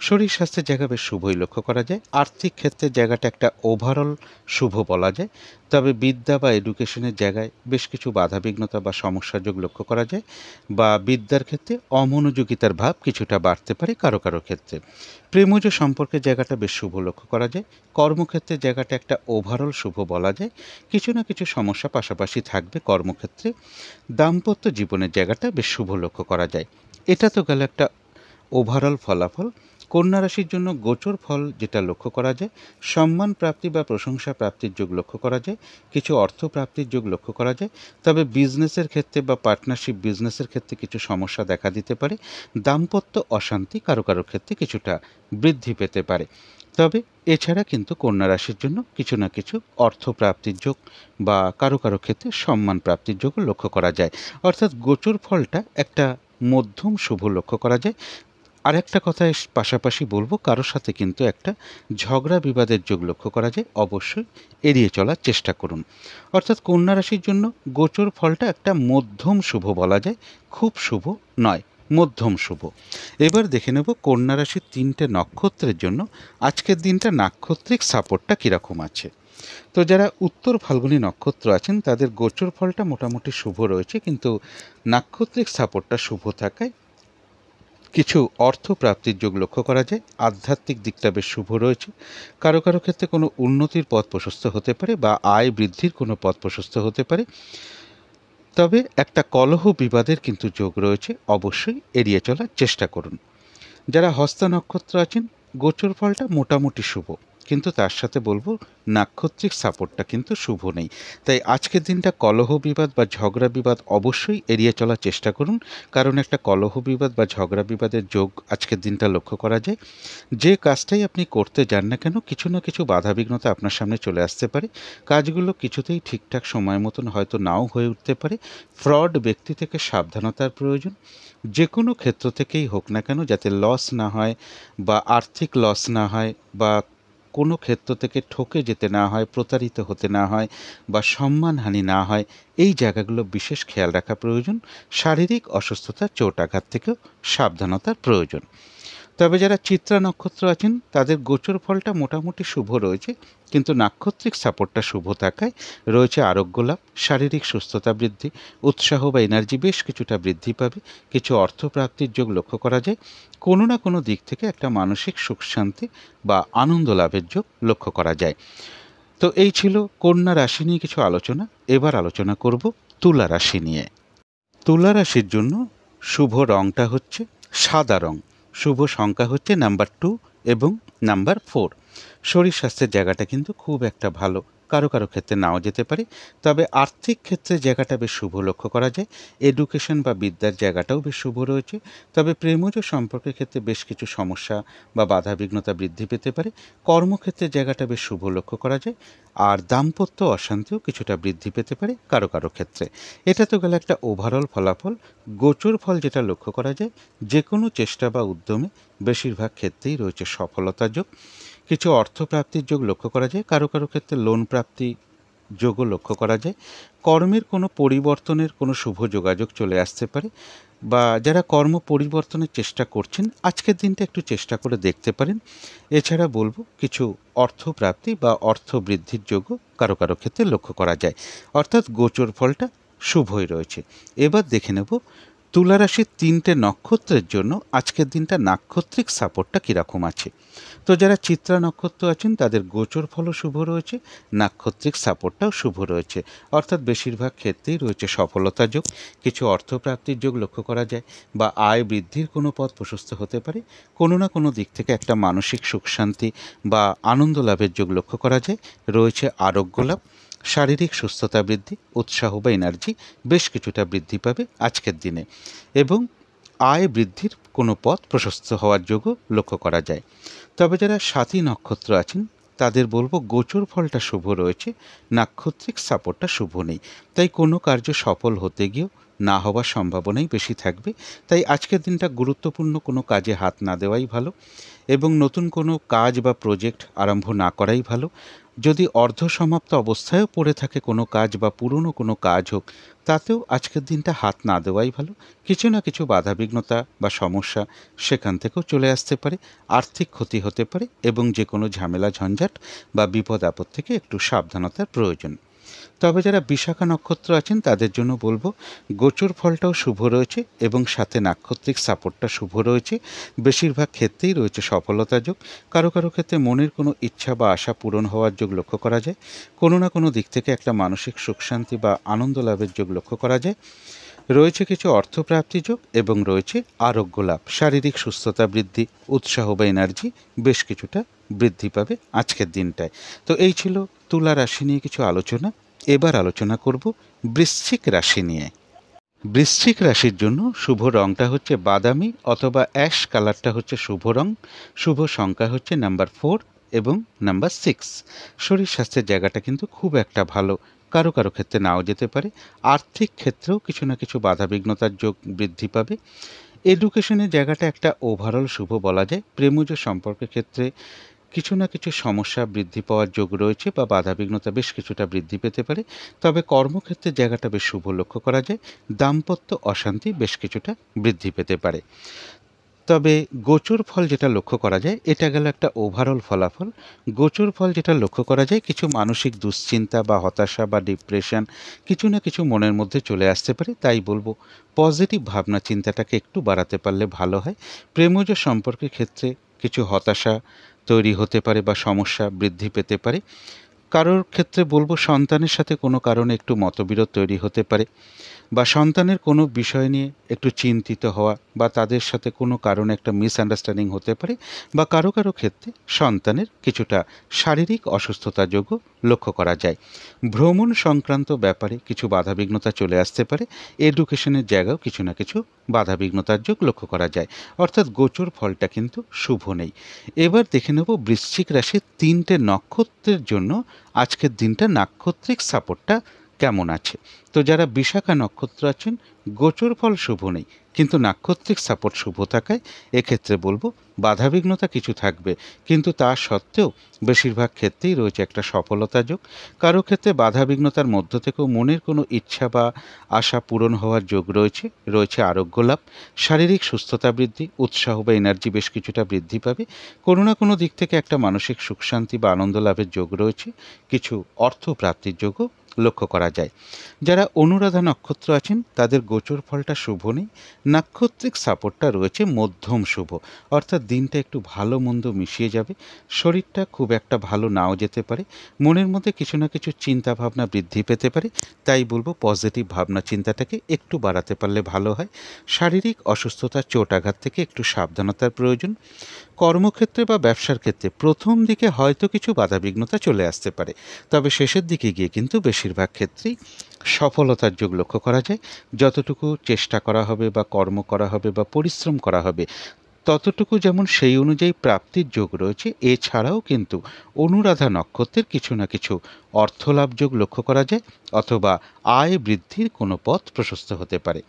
শরীর স্বাস্থ্যের জায়গা বেশ শুভই লক্ষ্য করা যায়। আর্থিক ক্ষেত্রের জায়গাটা একটা ওভারঅল শুভ বলা যায়। তবে বিদ্যা বা এডুকেশনের জায়গায় বেশ কিছু বাধাবিঘ্নতা বা সমস্যার যোগ লক্ষ্য করা যায়, বা বিদ্যার ক্ষেত্রে অমনোযোগিতার ভাব কিছুটা বাড়তে পারে কারো কারো ক্ষেত্রে। প্রেমজ সম্পর্কের জায়গাটা বেশ শুভ লক্ষ্য করা যায়। কর্মক্ষেত্রের জায়গাটা একটা ওভারঅল শুভ বলা যায়। কিছু না কিছু সমস্যা পাশাপাশি থাকবে কর্মক্ষেত্রে। দাম্পত্য জীবনের জায়গাটা বেশ শুভ লক্ষ্য করা যায়। এটা তো গেল একটা ওভারঅল ফলাফল। কন্যা রাশির জন্য গোচর ফল যেটা লক্ষ্য করা যায়, সম্মান প্রাপ্তি বা প্রশংসা প্রাপ্তির যোগ লক্ষ্য করা যায়, কিছু অর্থ প্রাপ্তির যোগ লক্ষ্য করা যায়। তবে বিজনেসের ক্ষেত্রে বা পার্টনারশিপ বিজনেসের ক্ষেত্রে কিছু সমস্যা দেখা দিতে পারে। দাম্পত্য অশান্তি কারো কারো ক্ষেত্রে কিছুটা বৃদ্ধি পেতে পারে। তবে এছাড়া কিন্তু কন্যা রাশির জন্য কিছু না কিছু অর্থপ্রাপ্তির যোগ বা কারো কারো ক্ষেত্রে সম্মান প্রাপ্তির যোগও লক্ষ্য করা যায়। অর্থাৎ গোচর ফলটা একটা মধ্যম শুভ লক্ষ্য করা যায়। আরেকটা কথা পাশাপাশি বলবো, কারোর সাথে কিন্তু একটা ঝগড়া বিবাদের যোগ লক্ষ্য করা যায়, অবশ্যই এড়িয়ে চলার চেষ্টা করুন। অর্থাৎ কন্যা রাশির জন্য গোচর ফলটা একটা মধ্যম শুভ বলা যায়, খুব শুভ নয়, মধ্যম শুভ। এবার দেখে নেব কন্যা রাশির 3টে নক্ষত্রের জন্য আজকের দিনটা নাক্ষত্রিক সাপোর্টটা কীরকম আছে। তো যারা উত্তর ফাল্গুনী নক্ষত্র আছেন তাদের গোচর ফলটা মোটামুটি শুভ রয়েছে, কিন্তু নাক্ষত্রিক সাপোর্টটা শুভ থাকায় কিছু অর্থ প্রাপ্তির যোগ লক্ষ্য করা যায়। আধ্যাত্মিক দিকটা বেশ শুভ রয়েছে। কারো কারো ক্ষেত্রে কোনো উন্নতির পথ প্রশস্ত হতে পারে, বা আয় বৃদ্ধির কোনো পথ প্রশস্ত হতে পারে। তবে একটা কলহ বিবাদের কিন্তু যোগ রয়েছে, অবশ্যই এড়িয়ে চলার চেষ্টা করুন। যারা হস্তা নক্ষত্র আছেন গোচর ফলটা মোটামুটি শুভ, কিন্তু তার সাথে বলবো নাক্ষত্রিক সাপোর্টটা কিন্তু শুভ নেই। তাই আজকের দিনটা কলহ বিবাদ বা ঝগড়া বিবাদ অবশ্যই এড়িয়ে চলার চেষ্টা করুন, কারণ একটা কলহ বিবাদ বা ঝগড়া বিবাদের যোগ আজকের দিনটা লক্ষ্য করা যায়। যে কাজটাই আপনি করতে যান না কেন কিছু না কিছু বাধাবিঘ্নতা আপনার সামনে চলে আসতে পারে। কাজগুলো কিছুতেই ঠিকঠাক সময় মতন হয়তো নাও হয়ে উঠতে পারে। ফ্রড ব্যক্তি থেকে সাবধানতার প্রয়োজন। যে কোনো ক্ষেত্র থেকেই হোক না কেন যাতে লস না হয়, বা আর্থিক লস না হয়, বা কোনো ক্ষেত্র থেকে ঠকে যেতে না হয়, প্রতারিত হতে না হয় বা সম্মানহানি না হয়, এই জায়গাগুলো বিশেষ খেয়াল রাখা প্রয়োজন। শারীরিক অসুস্থতা, চোট আঘাত থেকেও সাবধানতার প্রয়োজন। তবে যারা চিত্রা নক্ষত্র আছেন তাদের গোচর ফলটা মোটামুটি শুভ রয়েছে, কিন্তু নাক্ষত্রিক সাপোর্টটা শুভ থাকায় রয়েছে আরোগ্য লাভ, শারীরিক সুস্থতা বৃদ্ধি, উৎসাহ বা এনার্জি বেশ কিছুটা বৃদ্ধি পাবে, কিছু অর্থপ্রাপ্তির যোগ লক্ষ্য করা যায়, কোনো না কোনো দিক থেকে একটা মানসিক সুখ শান্তি বা আনন্দ লাভের যোগ লক্ষ্য করা যায়। তো এই ছিল কন্যা রাশি নিয়ে কিছু আলোচনা। এবার আলোচনা করব তুলা রাশি নিয়ে। তুলা রাশির জন্য শুভ রংটা হচ্ছে সাদা রং, শুভ সংখ্যা হচ্ছে নাম্বার 2 এবং নাম্বার 4। শরীর স্বাস্থ্যের জায়গাটা কিন্তু খুব একটা ভালো, কারো কারো ক্ষেত্রে নাও যেতে পারে, তবে আর্থিক ক্ষেত্রে জায়গাটা বেশ শুভ লক্ষ্য করা যায়। এডুকেশন বা বিদ্যার জায়গাটাও বেশ শুভ রয়েছে, তবে প্রেমজ সম্পর্কের ক্ষেত্রে বেশ কিছু সমস্যা বা বাধাবিঘ্নতা বৃদ্ধি পেতে পারে। কর্মক্ষেত্রে জায়গাটা বেশ শুভ লক্ষ্য করা যায়, আর দাম্পত্য অশান্তিও কিছুটা বৃদ্ধি পেতে পারে কারো কারো ক্ষেত্রে। এটা তো গেল একটা ওভারঅল ফলাফল। গোচর ফল যেটা লক্ষ্য করা যায়, যে কোনো চেষ্টা বা উদ্যমে বেশিরভাগ ক্ষেত্রেই রয়েছে সফলতার যোগ, কিছু অর্থপ্রাপ্তির যোগ লক্ষ্য করা যায়, কারো কারো ক্ষেত্রে লোন প্রাপ্তি যোগও লক্ষ্য করা যায়। কর্মের কোনো পরিবর্তনের কোনো শুভ যোগাযোগ চলে আসতে পারে, বা যারা কর্ম পরিবর্তনের চেষ্টা করছেন আজকের দিনটা একটু চেষ্টা করে দেখতে পারেন। এছাড়া বলবো কিছু অর্থপ্রাপ্তি বা অর্থ বৃদ্ধির যোগও কারো কারো ক্ষেত্রে লক্ষ্য করা যায়, অর্থাৎ গোচর ফলটা শুভই রয়েছে। এবার দেখে নেব তুলা রাশির 3টে নক্ষত্রের জন্য আজকের দিনটা নাক্ষত্রিক সাপোর্টটা কীরকম আছে। তো যারা চিত্রা নক্ষত্র আছেন তাদের গোচর ফলও শুভ রয়েছে, নাক্ষত্রিক সাপোর্টটাও শুভ রয়েছে, অর্থাৎ বেশিরভাগ ক্ষেত্রেই রয়েছে সফলতা যোগ, কিছু অর্থপ্রাপ্তির যোগ লক্ষ্য করা যায়, বা আয় বৃদ্ধির কোনো পথ প্রশস্ত হতে পারে, কোনো না কোনো দিক থেকে একটা মানসিক সুখ শান্তি বা আনন্দ লাভের যোগ লক্ষ্য করা যায়, রয়েছে আরোগ্য লাভ, শারীরিক সুস্থতা বৃদ্ধি, উৎসাহ বা এনার্জি বেশ কিছুটা বৃদ্ধি পাবে আজকের দিনে, এবং আয় বৃদ্ধির কোনো পথ প্রশস্ত হওয়ার যোগও লক্ষ্য করা যায়। তবে যারা সাথী নক্ষত্র আছেন তাদের বলবো গোচর ফলটা শুভ রয়েছে, নাক্ষত্রিক সাপোর্টটা শুভ নেই, তাই কোনো কার্য সফল হতে গিয়েও না হওয়ার সম্ভাবনাই বেশি থাকবে। তাই আজকের দিনটা গুরুত্বপূর্ণ কোনো কাজে হাত না দেওয়াই ভালো, এবং নতুন কোনো কাজ বা প্রজেক্ট আরম্ভ না করাই ভালো। যদি অর্ধসমাপ্ত অবস্থায়ও পড়ে থাকে কোনো কাজ বা পুরনো কোনো কাজ হোক, তাতেও আজকের দিনটা হাত না দেওয়াই ভালো। কিছু না কিছু বাধাবিঘ্নতা বা সমস্যা সেখান থেকেও চলে আসতে পারে, আর্থিক ক্ষতি হতে পারে, এবং যে কোনো ঝামেলা ঝঞ্ঝাট বা বিপদ আপদ থেকে একটু সাবধানতার প্রয়োজন। তবে যারা বিশাখা নক্ষত্র আছেন তাদের জন্য বলবো গোচর ফলটাও শুভ রয়েছে এবং সাথে নাক্ষত্রিক সাপোর্টটা শুভ রয়েছে, বেশিরভাগ ক্ষেত্রেই রয়েছে সফলতা যোগ, কারো কারো ক্ষেত্রে মনের কোনো ইচ্ছা বা আশা পূরণ হওয়ার যোগ লক্ষ্য করা যায়, কোনো না কোনো দিক থেকে একটা মানসিক সুখ শান্তি বা আনন্দ লাভের যোগ লক্ষ্য করা যায়, রয়েছে কিছু অর্থপ্রাপ্তি যোগ, এবং রয়েছে আরোগ্য লাভ, শারীরিক সুস্থতা বৃদ্ধি, উৎসাহ বা এনার্জি বেশ কিছুটা বৃদ্ধি পাবে আজকের দিনটায়। তো এই ছিল তুলা রাশি নিয়ে কিছু আলোচনা। এবার আলোচনা করব বৃশ্চিক রাশি নিয়ে। বৃশ্চিক রাশির জন্য শুভ রংটা হচ্ছে বাদামি অথবা অ্যাশ কালারটা হচ্ছে শুভ রং, শুভ সংখ্যা হচ্ছে নাম্বার 4 এবং নাম্বার 6। শরীর স্বাস্থ্যের জায়গাটা কিন্তু খুব একটা ভালো, কারো কারো ক্ষেত্রে নাও যেতে পারে। আর্থিক ক্ষেত্রেও কিছু না কিছু বাধাবিঘ্নতার যোগ বৃদ্ধি পাবে। এডুকেশনের জায়গাটা একটা ওভারঅল শুভ বলা যায়। প্রেমজ সম্পর্কের ক্ষেত্রে কিছু না কিছু সমস্যা বৃদ্ধি পাওয়ার যোগ রয়েছে বা বাধাবিঘ্নতা বেশ কিছুটা বৃদ্ধি পেতে পারে, তবে কর্মক্ষেত্রের জায়গাটা বেশ শুভ লক্ষ্য করা যায়। দাম্পত্য অশান্তি বেশ কিছুটা বৃদ্ধি পেতে পারে। তবে গোচর ফল যেটা লক্ষ্য করা যায়, এটা গেল একটা ওভারঅল ফলাফল। গোচর ফল যেটা লক্ষ্য করা যায়, কিছু মানসিক দুশ্চিন্তা বা হতাশা বা ডিপ্রেশন কিছু না কিছু মনের মধ্যে চলে আসতে পারে, তাই বলবো পজিটিভ ভাবনা চিন্তাটাকে একটু বাড়াতে পারলে ভালো হয়। প্রেমজ সম্পর্কের ক্ষেত্রে কিছু হতাশা তৈরি হতে পারে বা সমস্যা বৃদ্ধি পেতে পারে। কারোর ক্ষেত্রে বলবো সন্তানের সাথে কোনো কারণে একটু মতবিরোধ তৈরি হতে পারে, বা সন্তানের কোনো বিষয় নিয়ে একটু চিন্তিত হওয়া, বা তাদের সাথে কোনো কারণে একটা মিসআন্ডারস্ট্যান্ডিং হতে পারে, বা কারো কারো ক্ষেত্রে সন্তানের কিছুটা শারীরিক অসুস্থতা যোগও লক্ষ্য করা যায়। ভ্রমণ সংক্রান্ত ব্যাপারে কিছু বাধাবিঘ্নতা চলে আসতে পারে। এডুকেশনের জায়গাও কিছু না কিছু বাধাবিঘ্নতার যোগ লক্ষ্য করা যায়, অর্থাৎ গোচর ফলটা কিন্তু শুভ নেই। এবার দেখে নেব বৃশ্চিক রাশির 3টে নক্ষত্রের জন্য আজকের দিনটা নাক্ষত্রিক সাপোর্টটা কেমন আছে। তো যারা বিশাখা নক্ষত্র আছেন গোচর ফল শুভ নেই, কিন্তু নাক্ষত্রিক সাপোর্ট শুভ থাকায় এক্ষেত্রে বলবো বাধাবিঘ্নতা কিছু থাকবে, কিন্তু তা সত্ত্বেও বেশিরভাগ ক্ষেত্রেই রয়েছে একটা সফলতা যোগ। কারো ক্ষেত্রে বাধাবিঘ্নতার মধ্য থেকেও মনের কোনো ইচ্ছা বা আশা পূরণ হওয়ার যোগ রয়েছে। রয়েছে আরোগ্য লাভ, শারীরিক সুস্থতা বৃদ্ধি, উৎসাহ বা এনার্জি বেশ কিছুটা বৃদ্ধি পাবে। কোনো না কোনো দিক থেকে একটা মানসিক সুখ শান্তি বা আনন্দ লাভের যোগ রয়েছে। কিছু অর্থ প্রাপ্তির যোগও লক্ষ্য করা যায়। যারা অনুরাধা নক্ষত্র আছেন তাদের গোচর ফলটা শুভ নেই, নাক্ষত্রিক সাপোর্টটা রয়েছে মধ্যম শুভ, অর্থাৎ দিনটা একটু ভালো মন্দ মিশিয়ে যাবে। শরীরটা খুব একটা ভালো নাও যেতে পারে, মনের মধ্যে কিছু না কিছু চিন্তা ভাবনা বৃদ্ধি পেতে পারে। তাই বলবো পজিটিভ ভাবনা চিন্তাটাকে একটু বাড়াতে পারলে ভালো হয়। শারীরিক অসুস্থতা চোট আঘাত থেকে একটু সাবধানতার প্রয়োজন। কর্মক্ষেত্রে বা ব্যবসার ক্ষেত্রে প্রথম দিকে হয়তো কিছু বাধাবিঘ্নতা চলে আসতে পারে, তবে শেষের দিকে গিয়ে কিন্তু বেশিরভাগ ক্ষেত্রেই সফলতার যোগ লক্ষ্য করা যায়। যতটুকু চেষ্টা করা হবে বা কর্ম করা হবে বা পরিশ্রম করা হবে ততটুকু যেমন সেই অনুযায়ী প্রাপ্তির যোগ রয়েছে, এছাড়াও কিন্তু অনুরাধা নক্ষত্রের কিছু না কিছু অর্থলাভ যোগ লক্ষ্য করা যায়, অথবা আয় বৃদ্ধির কোনো পথ প্রশস্ত হতে পারে।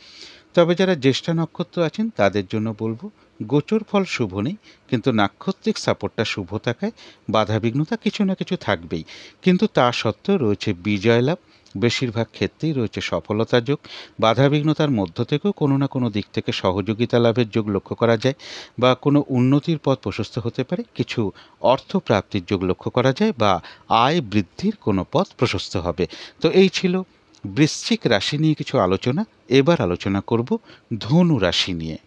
তবে যারা জ্যেষ্ঠা নক্ষত্র আছেন তাদের জন্য বলবো গোচর ফল শুভ নেই, কিন্তু নাক্ষত্রিক সাপোর্টটা শুভ থাকায় বাধাবিঘ্নতা কিছু না কিছু থাকবেই, কিন্তু তা সত্ত্বেও রয়েছে বিজয় লাভ, বেশিরভাগ ক্ষেত্রেই রয়েছে সফলতার যোগ। বাধাবিঘ্নতার মধ্য থেকেও কোনো না কোনো দিক থেকে সহযোগিতা লাভের যোগ লক্ষ্য করা যায়, বা কোনো উন্নতির পথ প্রশস্ত হতে পারে। কিছু অর্থ প্রাপ্তির যোগ লক্ষ্য করা যায়, বা আয় বৃদ্ধির কোনো পথ প্রশস্ত হবে। তো এই ছিল বৃশ্চিক রাশি নিয়ে কিছু আলোচনা। এবার আলোচনা করব ধনু রাশি নিয়ে।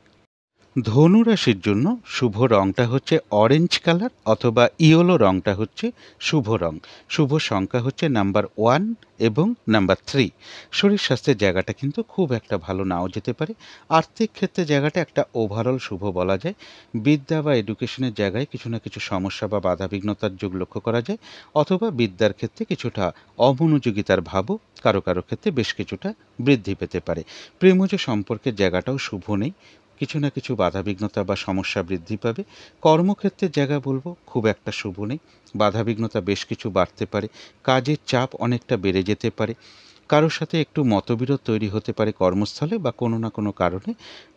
ধনু রাশির জন্য শুভ রংটা হচ্ছে অরেঞ্জ কালার, অথবা ইয়েলো রংটা হচ্ছে শুভ রং। শুভ সংখ্যা হচ্ছে নাম্বার 1 এবং নাম্বার 3। শরীর স্বাস্থ্যের জায়গাটা কিন্তু খুব একটা ভালো নাও যেতে পারে। আর্থিক ক্ষেত্রে জায়গাটা একটা ওভারঅল শুভ বলা যায়। বিদ্যা বা এডুকেশনের জায়গায় কিছু না কিছু সমস্যা বা বাধাবিঘ্নতার যোগ লক্ষ্য করা যায়, অথবা বিদ্যার ক্ষেত্রে কিছুটা অমনোযোগিতার ভাবও কারো কারো ক্ষেত্রে বেশ কিছুটা বৃদ্ধি পেতে পারে। প্রেমজ সম্পর্কের জায়গাটাও শুভ নেই, কিছু না কিছু বাধাবিঘ্নতা বা সমস্যা বৃদ্ধি পাবে। কর্মক্ষেত্রের জায়গা বলবো খুব একটা শুভ নেই, বাধাবিঘ্নতা বেশ কিছু বাড়তে পারে, কাজের চাপ অনেকটা বেড়ে যেতে পারে, কারোর সাথে একটু মতবিরোধ তৈরি হতে পারে কর্মস্থলে, বা কোনো না কোনো কারণে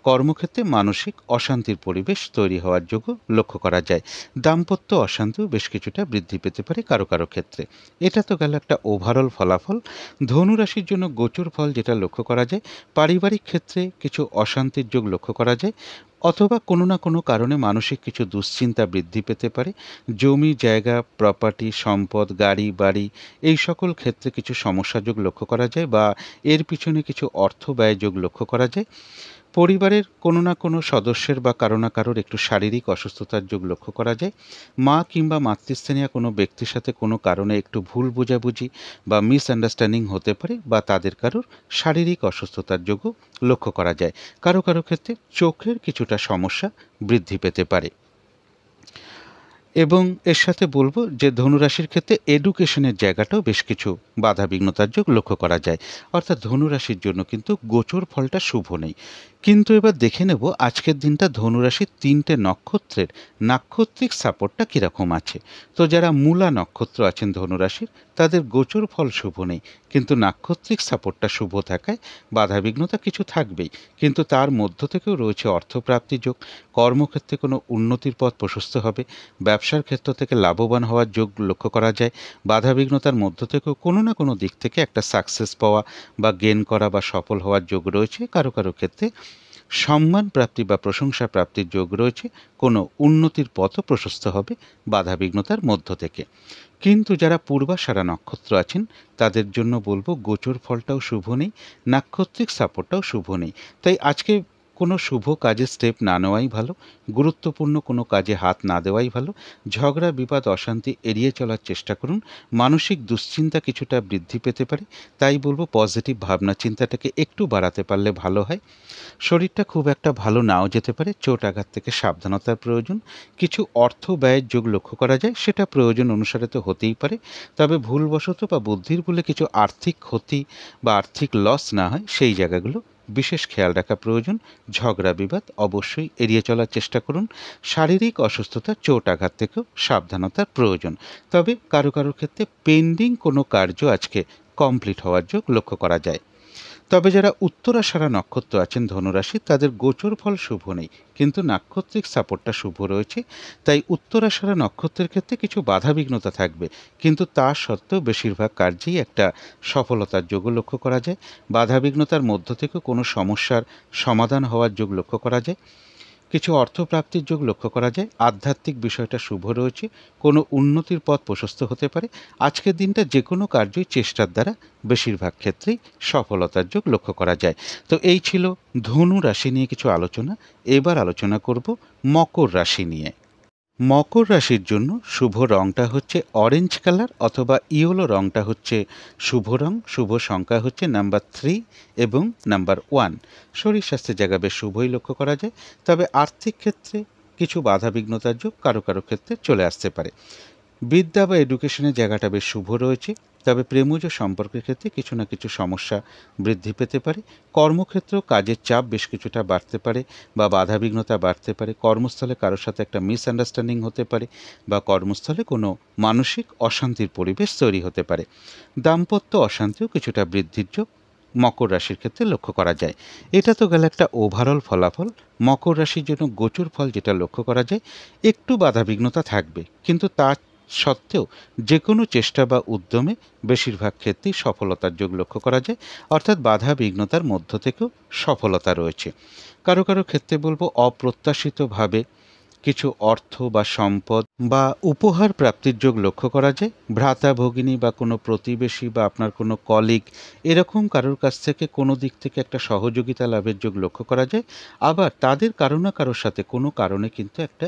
কর্মক্ষেত্রে মানসিক অশান্তির পরিবেশ তৈরি হওয়ার যোগও লক্ষ্য করা যায়। দাম্পত্য অশান্তিও বেশ কিছুটা বৃদ্ধি পেতে পারে কারো কারো ক্ষেত্রে। এটা তো গেল একটা ওভারঅল ফলাফল। ধনু রাশির জন্য গোচর ফল যেটা লক্ষ্য করা যায়, পারিবারিক ক্ষেত্রে কিছু অশান্তির যোগ লক্ষ্য করা যায়, অথবা কোনো না কোনো কারণে মানসিক কিছু দুশ্চিন্তা বৃদ্ধি পেতে পারে। জমি জায়গা, প্রপার্টি, সম্পদ, গাড়ি বাড়ি, এই সকল ক্ষেত্রে কিছু সমস্যা যোগ লক্ষ্য করা যায়, বা এর পিছনে কিছু অর্থ ব্যয় যোগ লক্ষ্য করা যায়। পরিবারের কোনো না কোনো সদস্যের বা কারো না কারোর একটু শারীরিক অসুস্থতার যোগ লক্ষ্য করা যায়। মা কিংবা মাতৃস্থানীয় কোনো ব্যক্তির সাথে কোনো কারণে একটু ভুল বোঝাবুঝি বা মিসআন্ডারস্ট্যান্ডিং হতে পারে, বা তাদের কারোর শারীরিক অসুস্থতার যোগও লক্ষ্য করা যায়। কারো কারো ক্ষেত্রে চোখের কিছুটা সমস্যা বৃদ্ধি পেতে পারে। এবং এর সাথে বলবো যে ধনুরাশির ক্ষেত্রে এডুকেশনের জায়গাটাও বেশ কিছু বাধাবিঘ্নতার যোগ লক্ষ্য করা যায়, অর্থাৎ ধনুরাশির জন্য কিন্তু গোচর ফলটা শুভ নেই। কিন্তু এবার দেখে নেব আজকের দিনটা ধনুরাশির 3টে নক্ষত্রের নাক্ষত্রিক সাপোর্টটা কীরকম আছে। তো যারা মূলা নক্ষত্র আছেন ধনুরাশির, তাদের গোচর ফল শুভ নেই, কিন্তু নাক্ষত্রিক সাপোর্টটা শুভ থাকায় বাধাবিঘ্নতা কিছু থাকবেই, কিন্তু তার মধ্য থেকেও রয়েছে অর্থপ্রাপ্তি যোগ। কর্মক্ষেত্রে কোনো উন্নতির পথ প্রশস্ত হবে, ব্যবসার ক্ষেত্র থেকে লাভবান হওয়ার যোগ লক্ষ্য করা যায়। বাধাবিঘ্নতার মধ্য থেকেও কোনো না কোনো দিক থেকে একটা সাকসেস পাওয়া বা গেন করা বা সফল হওয়ার যোগ রয়েছে। কারো কারো ক্ষেত্রে সম্মান প্রাপ্তি বা প্রশংসা প্রাপ্তির যোগ রয়েছে, কোনো উন্নতির পথও প্রশস্ত হবে বাধাবিঘ্নতার মধ্য থেকে। কিন্তু যারা পূর্বাষাঢ়া নক্ষত্র আছেন তাদের জন্য বলবো গোচর ফলটাও শুভ নেই, নাক্ষত্রিক সাপোর্টটাও শুভ নেই। তাই আজকে কোনো শুভ কাজে স্টেপ না নেওয়াই ভালো, গুরুত্বপূর্ণ কোনো কাজে হাত না দেওয়াই ভালো। ঝগড়া বিবাদ অশান্তি এড়িয়ে চলার চেষ্টা করুন। মানসিক দুশ্চিন্তা কিছুটা বৃদ্ধি পেতে পারে, তাই বলবো পজিটিভ ভাবনা চিন্তাটাকে একটু বাড়াতে পারলে ভালো হয়। শরীরটা খুব একটা ভালো নাও যেতে পারে, চোট আঘাত থেকে সাবধানতার প্রয়োজন। কিছু অর্থ ব্যয়ের যোগ লক্ষ্য করা যায়, সেটা প্রয়োজন অনুসারে তো হতেই পারে, তবে ভুলবশত বা বুদ্ধির ভুলে কিছু আর্থিক ক্ষতি বা আর্থিক লস না হয় সেই জায়গাগুলো বিশেষ খেয়াল রাখা প্রয়োজন। ঝগড়া বিবাদ অবশ্যই এড়িয়ে চলার চেষ্টা করুন। শারীরিক অসুস্থতা চোট আঘাত থেকেও সাবধানতার প্রয়োজন। তবে কারো কারো ক্ষেত্রে পেন্ডিং কোনো কার্য আজকে কমপ্লিট হওয়ার যোগ লক্ষ্য করা যায়। তবে যারা উত্তরাষাঢ়া নক্ষত্র আছেন ধনুরাশি, তাদের গোচর ফল শুভ নেই, কিন্তু নাক্ষত্রিক সাপোর্টটা শুভ রয়েছে। তাই উত্তরাষাঢ়া নক্ষত্রের ক্ষেত্রে কিছু বাধাবিঘ্নতা থাকবে, কিন্তু তা সত্ত্বেও বেশিরভাগ কার্যেই একটা সফলতার যোগও লক্ষ্য করা যায়। বাধাবিঘ্নতার মধ্য থেকে কোনো সমস্যার সমাধান হওয়ার যোগ লক্ষ্য করা যায়। কিছু অর্থপ্রাপ্তির যোগ লক্ষ্য করা যায়। আধ্যাত্মিক বিষয়টা শুভ রয়েছে। কোনো উন্নতির পথ প্রশস্ত হতে পারে। আজকের দিনটা যে কোনো কার্যই চেষ্টার দ্বারা বেশিরভাগ ক্ষেত্রেই সফলতার যোগ লক্ষ্য করা যায়। তো এই ছিল ধনু রাশি নিয়ে কিছু আলোচনা। এবার আলোচনা করব মকর রাশি নিয়ে। মকর রাশির জন্য শুভ রংটা হচ্ছে অরেঞ্জ কালার অথবা ইয়েলো রংটা হচ্ছে শুভ রং। শুভ সংখ্যা হচ্ছে নাম্বার 3 এবং নাম্বার 1। শরীর স্বাস্থ্যের জায়গা বেশ শুভই লক্ষ্য করা যায়, তবে আর্থিক ক্ষেত্রে কিছু বাধাবিঘ্নতার যোগ কারো কারো ক্ষেত্রে চলে আসতে পারে। বিদ্যা বা এডুকেশনের জায়গাটা বেশ শুভ রয়েছে, তবে প্রেমজ সম্পর্কের ক্ষেত্রে কিছু না কিছু সমস্যা বৃদ্ধি পেতে পারে। কর্মক্ষেত্রেও কাজের চাপ বেশ কিছুটা বাড়তে পারে বা বাধাবিঘ্নতা বাড়তে পারে। কর্মস্থলে কারোর সাথে একটা মিসআন্ডারস্ট্যান্ডিং হতে পারে বা কর্মস্থলে কোনো মানসিক অশান্তির পরিবেশ তৈরি হতে পারে। দাম্পত্য অশান্তিও কিছুটা বৃদ্ধির যোগ মকর রাশির ক্ষেত্রে লক্ষ্য করা যায়। এটা তো গেল একটা ওভারঅল ফলাফল। মকর রাশির জন্য গোচর ফল যেটা লক্ষ্য করা যায়, একটু বাধাবিঘ্নতা থাকবে, কিন্তু তার সত্ত্বেও যে কোনো চেষ্টা বা উদ্যমে বেশিরভাগ ক্ষেত্রেই সফলতার যোগ লক্ষ্য করা যায়, অর্থাৎ বাধা বিঘ্নতার মধ্য থেকেও সফলতা রয়েছে। কারো কারো ক্ষেত্রে বলবো অপ্রত্যাশিতভাবে কিছু অর্থ বা সম্পদ বা উপহার প্রাপ্তির যোগ লক্ষ্য করা যায়। ভ্রাতা ভগিনী বা কোনো প্রতিবেশী বা আপনার কোনো কলিগ, এরকম কারোর কাছ থেকে কোনো দিক থেকে একটা সহযোগিতা লাভের যোগ লক্ষ্য করা যায়। আবার তাদের কারো না কারোর সাথে কোনো কারণে কিন্তু একটা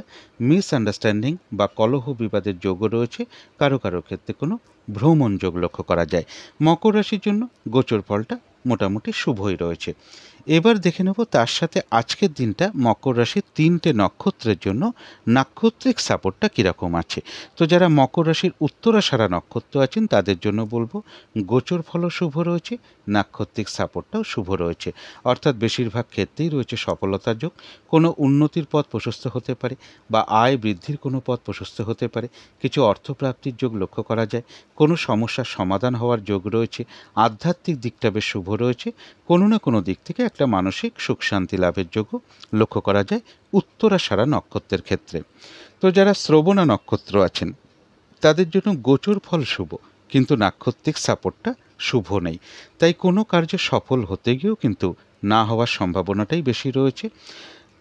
মিসআন্ডারস্ট্যান্ডিং বা কলহ বিবাদের যোগও রয়েছে। কারো কারো ক্ষেত্রে কোনো ভ্রমণ যোগ লক্ষ্য করা যায়। মকর রাশির জন্য গোচর ফলটা মোটামুটি শুভই রয়েছে। এবার দেখে নেব তার সাথে আজকের দিনটা মকর রাশির 3টে নক্ষত্রের জন্য নাক্ষত্রিক সাপোর্টটা কীরকম আছে। তো যারা মকর রাশির উত্তরাষাঢ়া নক্ষত্র আছেন তাদের জন্য বলবো গোচর ফলও শুভ রয়েছে, নাক্ষত্রিক সাপোর্টটাও শুভ রয়েছে। অর্থাৎ বেশিরভাগ ক্ষেত্রেই রয়েছে সফলতার যোগ। কোনো উন্নতির পথ প্রশস্ত হতে পারে বা আয় বৃদ্ধির কোনো পথ প্রশস্ত হতে পারে। কিছু অর্থপ্রাপ্তির যোগ লক্ষ্য করা যায়। কোনো সমস্যার সমাধান হওয়ার যোগ রয়েছে। আধ্যাত্মিক দিকটা বেশ শুভ রয়েছে। কোনো না কোনো দিক থেকে একটা মানসিক সুখ শান্তি লাভের যোগও লক্ষ্য করা যায় উত্তরাষাঢ়া নক্ষত্রের ক্ষেত্রে। তো যারা শ্রবণা নক্ষত্র আছেন তাদের জন্য গোচর ফল শুভ, কিন্তু নাক্ষত্রিক সাপোর্টটা শুভ নেই। তাই কোনো কার্য সফল হতে গিয়েও কিন্তু না হওয়ার সম্ভাবনাটাই বেশি রয়েছে।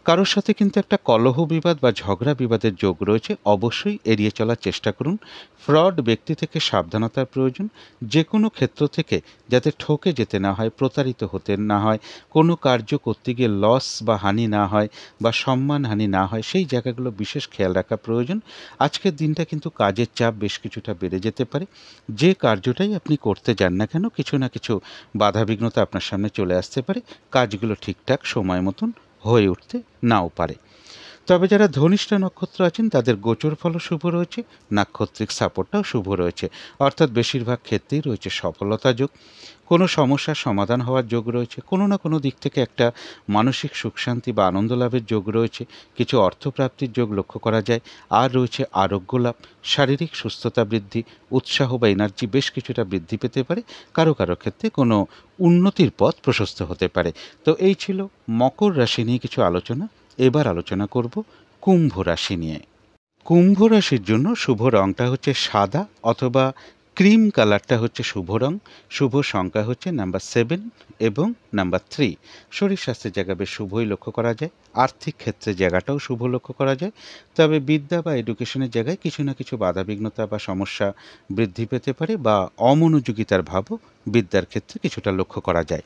কারোর সাথে কিন্তু একটা কলহ বিবাদ বা ঝগড়া বিবাদের যোগ রয়েছে, অবশ্যই এড়িয়ে চলার চেষ্টা করুন। ফ্রড ব্যক্তি থেকে সাবধানতার প্রয়োজন। যে কোনো ক্ষেত্র থেকে যাতে ঠকে যেতে না হয়, প্রতারিত হতে না হয়, কোনো কার্য করতে গিয়ে লস বা হানি না হয় বা সম্মানহানি না হয়, সেই জায়গাগুলো বিশেষ খেয়াল রাখা প্রয়োজন। আজকের দিনটা কিন্তু কাজের চাপ বেশ কিছুটা বেড়ে যেতে পারে। যে কার্যটাই আপনি করতে যান না কেন, কিছু না কিছু বাধাবিঘ্নতা আপনার সামনে চলে আসতে পারে। কাজগুলো ঠিকঠাক সময় মতন হয়ে উঠতে নাও পারে। তবে যারা ধনিষ্ঠা নক্ষত্র আছেন তাদের গোচর ফলও শুভ রয়েছে, নাক্ষত্রিক সাপোর্টটাও শুভ রয়েছে। অর্থাৎ বেশিরভাগ ক্ষেত্রেই রয়েছে সফলতা যোগ। কোনো সমস্যার সমাধান হওয়ার যোগ রয়েছে। কোনো না কোনো দিক থেকে একটা মানসিক সুখ শান্তি বা আনন্দ লাভের যোগ রয়েছে। কিছু অর্থপ্রাপ্তির যোগ লক্ষ্য করা যায়। আর রয়েছে আরোগ্য লাভ, শারীরিক সুস্থতা বৃদ্ধি, উৎসাহ বা এনার্জি বেশ কিছুটা বৃদ্ধি পেতে পারে। কারো কারো ক্ষেত্রে কোনো উন্নতির পথ প্রশস্ত হতে পারে। তো এই ছিল মকর রাশি নিয়ে কিছু আলোচনা। এবার আলোচনা করব কুম্ভ রাশি নিয়ে। কুম্ভ রাশির জন্য শুভ রংটা হচ্ছে সাদা অথবা ক্রিম কালারটা হচ্ছে শুভ রং। শুভ সংখ্যা হচ্ছে নাম্বার 7 এবং নাম্বার 3। শরীর স্বাস্থ্যের জায়গা বেশ শুভই লক্ষ্য করা যায়। আর্থিক ক্ষেত্রে জায়গাটাও শুভ লক্ষ্য করা যায়। তবে বিদ্যা বা এডুকেশনের জায়গায় কিছু না কিছু বাধাবিঘ্নতা বা সমস্যা বৃদ্ধি পেতে পারে বা অমনোযোগিতার ভাবও বিদ্যার ক্ষেত্রে কিছুটা লক্ষ্য করা যায়।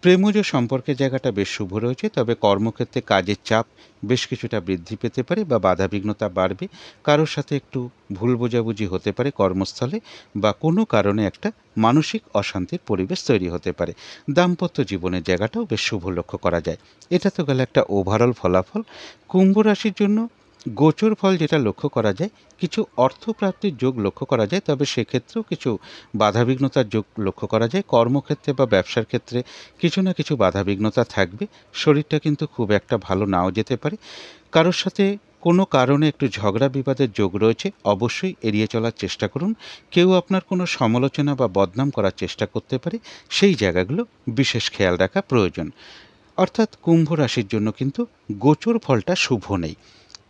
প্রেমজ সম্পর্কের জায়গাটা বেশ শুভ রয়েছে, তবে কর্মক্ষেত্রে কাজের চাপ বেশ কিছুটা বৃদ্ধি পেতে পারে বা বাধাবিঘ্নতা বাড়বে। কারোর সাথে একটু ভুল বোঝাবুঝি হতে পারে কর্মস্থলে বা কোনো কারণে একটা মানসিক অশান্তির পরিবেশ তৈরি হতে পারে। দাম্পত্য জীবনের জায়গাটাও বেশ শুভ লক্ষ্য করা যায়। এটা তো গেল একটা ওভারঅল ফলাফল। কুম্ভ রাশির জন্য গোচর ফল যেটা লক্ষ্য করা যায়, কিছু অর্থপ্রাপ্তির যোগ লক্ষ্য করা যায়, তবে সেক্ষেত্রেও কিছু বাধাবিঘ্নতার যোগ লক্ষ্য করা যায়। কর্মক্ষেত্রে বা ব্যবসার ক্ষেত্রে কিছু না কিছু বাধাবিঘ্নতা থাকবে। শরীরটা কিন্তু খুব একটা ভালো নাও যেতে পারে। কারোর সাথে কোনো কারণে একটু ঝগড়া বিবাদের যোগ রয়েছে, অবশ্যই এড়িয়ে চলার চেষ্টা করুন। কেউ আপনার কোনো সমালোচনা বা বদনাম করার চেষ্টা করতে পারে, সেই জায়গাগুলো বিশেষ খেয়াল রাখা প্রয়োজন। অর্থাৎ কুম্ভ রাশির জন্য কিন্তু গোচর ফলটা শুভ নেই।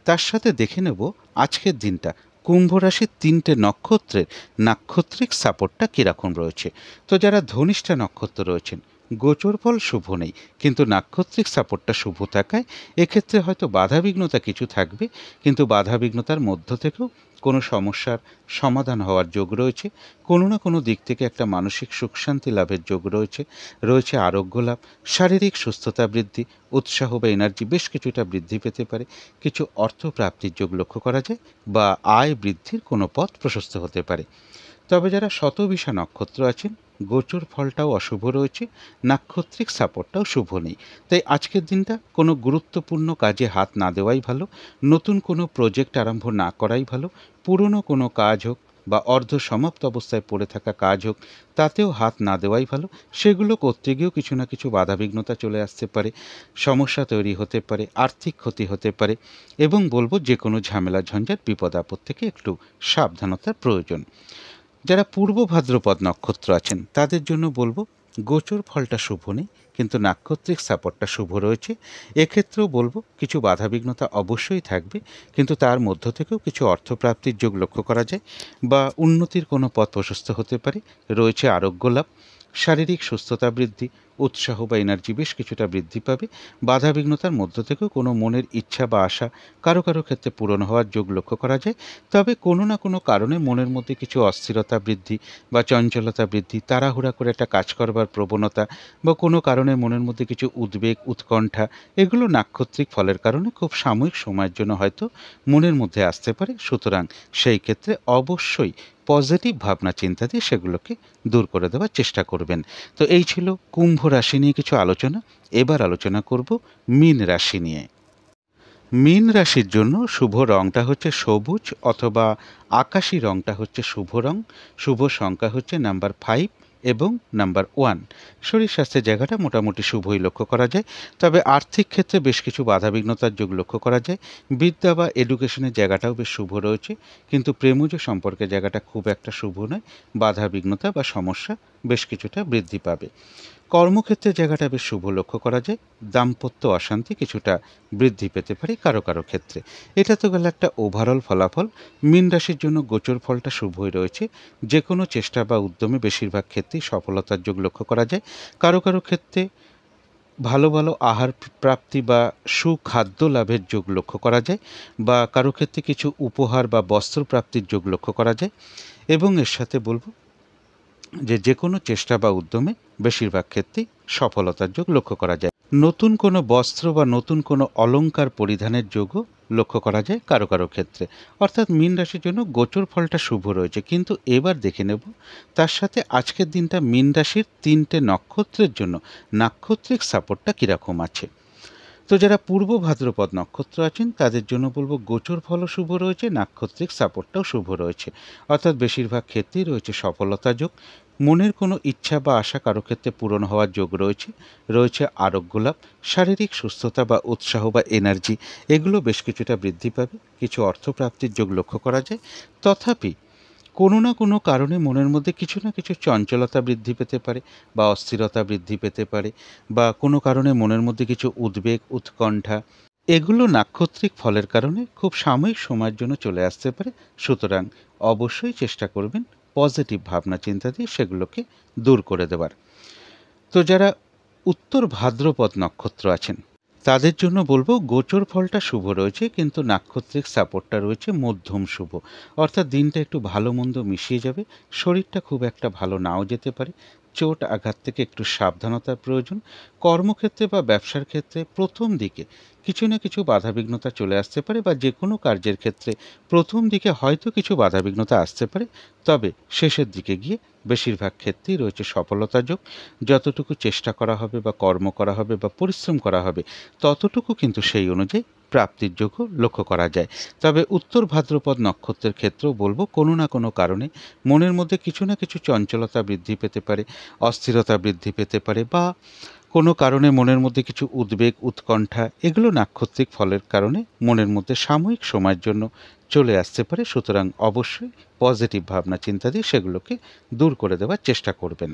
তার সাথে দেখে নেব আজকের দিনটা কুম্ভ রাশির 3টে নক্ষত্রের নাক্ষত্রিক সাপোর্টটা কীরকম রয়েছে। তো যারা ধনিষ্ঠা নক্ষত্র রয়েছেন, গোচর ফল শুভ নেই, কিন্তু নাক্ষত্রিক সাপোর্টটা শুভ থাকায় এক্ষেত্রে হয়তো বাধাবিঘ্নতা কিছু থাকবে, কিন্তু বাধাবিঘ্নতার মধ্য থেকেও কোনো সমস্যার সমাধান হওয়ার যোগ রয়েছে। কোনো না কোনো দিক থেকে একটা মানসিক সুখ শান্তি লাভের যোগ রয়েছে। রয়েছে আরোগ্য লাভ, শারীরিক সুস্থতা বৃদ্ধি, উৎসাহ বা এনার্জি বেশ কিছুটা বৃদ্ধি পেতে পারে। কিছু অর্থ প্রাপ্তির যোগ লক্ষ্য করা যায়, বা আয় বৃদ্ধির কোনো পথ প্রশস্ত হতে পারে। তবে যারা শতবিশা নক্ষত্র আছেন, গোচর ফলটাও অশুভ রয়েছে, নাক্ষত্রিক সাপোর্টটাও শুভ নেই। তাই আজকের দিনটা কোনো গুরুত্বপূর্ণ কাজে হাত না দেওয়াই ভালো, নতুন কোনো প্রজেক্ট আরম্ভ না করাই ভালো। পুরনো কোনো কাজ হোক বা অর্ধ সমাপ্ত অবস্থায় পড়ে থাকা কাজ হোক, তাতেও হাত না দেওয়াই ভালো। সেগুলো করতে গিয়েও কিছু না কিছু বাধাবিঘ্নতা চলে আসতে পারে, সমস্যা তৈরি হতে পারে, আর্থিক ক্ষতি হতে পারে, এবং বলবো যে কোনো ঝামেলা ঝঞ্ঝাট বিপদ আপদ থেকে একটু সাবধানতার প্রয়োজন। যারা পূর্ব ভাদ্রপদ নক্ষত্র আছেন, তাদের জন্য বলবো গোচর ফলটা শুভ নেই, কিন্তু নাক্ষত্রিক সাপোর্টটা শুভ রয়েছে। এক্ষেত্রেও বলবো কিছু বাধাবিঘ্নতা অবশ্যই থাকবে, কিন্তু তার মধ্য থেকেও কিছু অর্থপ্রাপ্তির যোগ লক্ষ্য করা যায়, বা উন্নতির কোনো পথ প্রশস্ত হতে পারে। রয়েছে আরোগ্য লাভ, শারীরিক সুস্থতা বৃদ্ধি, উৎসাহ বা এনার্জি বেশ কিছুটা বৃদ্ধি পাবে। বাধাবিঘ্নতার মধ্য থেকেও কোনো মনের ইচ্ছা বা আশা কারো কারো ক্ষেত্রে পূরণ হওয়ার যোগ লক্ষ্য করা যায়। তবে কোনো না কোনো কারণে মনের মধ্যে কিছু অস্থিরতা বৃদ্ধি বা চঞ্চলতা বৃদ্ধি, তাড়াহুড়া করে একটা কাজ করবার প্রবণতা, বা কোনো কারণে মনের মধ্যে কিছু উদ্বেগ উৎকণ্ঠা, এগুলো নাক্ষত্রিক ফলের কারণে খুব সাময়িক সময়ের জন্য হয়তো মনের মধ্যে আসতে পারে। সুতরাং সেই ক্ষেত্রে অবশ্যই পজিটিভ ভাবনা চিন্তা দিয়ে সেগুলোকে দূর করে দেওয়ার চেষ্টা করবেন। তো এই ছিল কুম্ভ রাশি নিয়ে কিছু আলোচনা। এবার আলোচনা করব মীন রাশি নিয়ে। মীন রাশির জন্য শুভ রংটা হচ্ছে সবুজ অথবা আকাশি রংটা হচ্ছে শুভ রং। শুভ সংখ্যা হচ্ছে নাম্বার 5 এবং নাম্বার 1। শরীর স্বাস্থ্যের জায়গাটা মোটামুটি শুভই লক্ষ্য করা যায়। তবে আর্থিক ক্ষেত্রে বেশ কিছু বাধাবিঘ্নতার যোগ লক্ষ্য করা যায়। বিদ্যা বা এডুকেশনের জায়গাটাও বেশ শুভ রয়েছে, কিন্তু প্রেমজ সম্পর্কের জায়গাটা খুব একটা শুভ নয়। বাধাবিঘ্নতা বা সমস্যা বেশ কিছুটা বৃদ্ধি পাবে। কর্মক্ষেত্রের জায়গাটা বেশ শুভ লক্ষ্য করা যায়। দাম্পত্য অশান্তি কিছুটা বৃদ্ধি পেতে পারে কারো কারো ক্ষেত্রে। এটা তো গেল একটা ওভারঅল ফলাফল। মীন রাশির জন্য গোচর ফলটা শুভই রয়েছে। যে কোনো চেষ্টা বা উদ্যমে বেশিরভাগ ক্ষেত্রেই সফলতার যোগ লক্ষ্য করা যায়। কারো কারো ক্ষেত্রে ভালো ভালো আহার প্রাপ্তি বা সুখাদ্য লাভের যোগ লক্ষ্য করা যায়, বা কারো ক্ষেত্রে কিছু উপহার বা বস্ত্র প্রাপ্তির যোগ লক্ষ্য করা যায়। এবং এর সাথে বলবো যে কোনো চেষ্টা বা উদ্যমে বেশিরভাগ ক্ষেত্রেই সফলতার যোগ লক্ষ্য করা যায়। নতুন কোনো বস্ত্র বা নতুন কোনো অলংকার পরিধানের যোগও লক্ষ্য করা যায় কারো কারো ক্ষেত্রে। অর্থাৎ মীন রাশির জন্য গোচর ফলটা শুভ রয়েছে। কিন্তু এবার দেখে নেব তার সাথে আজকের দিনটা মীন রাশির 3টে নক্ষত্রের জন্য নাক্ষত্রিক সাপোর্টটা কীরকম আছে। তো যারা পূর্ব ভাদ্রপদ নক্ষত্র আছেন, তাদের জন্য বলবো গোচর ফলও শুভ রয়েছে, নাক্ষত্রিক সাপোর্টটাও শুভ রয়েছে। অর্থাৎ বেশিরভাগ ক্ষেত্রেই রয়েছে সফলতা যোগ। মনের কোনো ইচ্ছা বা আশা কারো ক্ষেত্রে পূরণ হওয়ার যোগ রয়েছে। রয়েছে আরোগ্য লাভ, শারীরিক সুস্থতা বা উৎসাহ বা এনার্জি, এগুলো বেশ কিছুটা বৃদ্ধি পাবে। কিছু অর্থপ্রাপ্তির যোগ লক্ষ্য করা যায়। তথাপি কোনো না কোনো কারণে মনের মধ্যে কিছু না কিছু চঞ্চলতা বৃদ্ধি পেতে পারে, বা অস্থিরতা বৃদ্ধি পেতে পারে, বা কোনো কারণে মনের মধ্যে কিছু উদ্বেগ উৎকণ্ঠা, এগুলো নাক্ষত্রিক ফলের কারণে খুব সাময়িক সময়ের জন্য চলে আসতে পারে। সুতরাং অবশ্যই চেষ্টা করবেন পজিটিভ ভাবনা চিন্তা দিয়ে সেগুলোকে দূর করে দেওয়ার। তো যারা উত্তর ভাদ্রপদ নক্ষত্র আছেন, তাদের জন্য বলবো গোচর ফলটা শুভ রয়েছে, কিন্তু নাক্ষত্রিক সাপোর্টটা রয়েছে মধ্যম শুভ। অর্থাৎ দিনটা একটু ভালো মন্দ মিশিয়ে যাবে। শরীরটা খুব একটা ভালো নাও যেতে পারে। চোট আঘাত থেকে একটু সাবধানতার প্রয়োজন। কর্মক্ষেত্রে বা ব্যবসার ক্ষেত্রে প্রথম দিকে কিছু না কিছু বাধাবিঘ্নতা চলে আসতে পারে, বা যে কোনো কার্যের ক্ষেত্রে প্রথম দিকে হয়তো কিছু বাধাবিঘ্নতা আসতে পারে। তবে শেষের দিকে গিয়ে বেশিরভাগ ক্ষেত্রেই রয়েছে সফলতা যোগ। যতটুকু চেষ্টা করা হবে বা কর্ম করা হবে বা পরিশ্রম করা হবে, ততটুকু কিন্তু সেই অনুযায়ী প্রাপ্তির যোগ্য লক্ষ্য করা যায়। তবে উত্তর ভাদ্রপদ নক্ষত্রের ক্ষেত্রেও বলবো কোনো না কোনো কারণে মনের মধ্যে কিছু না কিছু চঞ্চলতা বৃদ্ধি পেতে পারে, অস্থিরতা বৃদ্ধি পেতে পারে, বা কোনো কারণে মনের মধ্যে কিছু উদ্বেগ, উৎকণ্ঠা এগুলো নাক্ষত্রিক ফলের কারণে মনের মধ্যে সাময়িক সময়ের জন্য চলে আসতে পারে। সুতরাং অবশ্যই পজিটিভ ভাবনা চিন্তা দিয়ে সেগুলোকে দূর করে দেওয়ার চেষ্টা করবেন।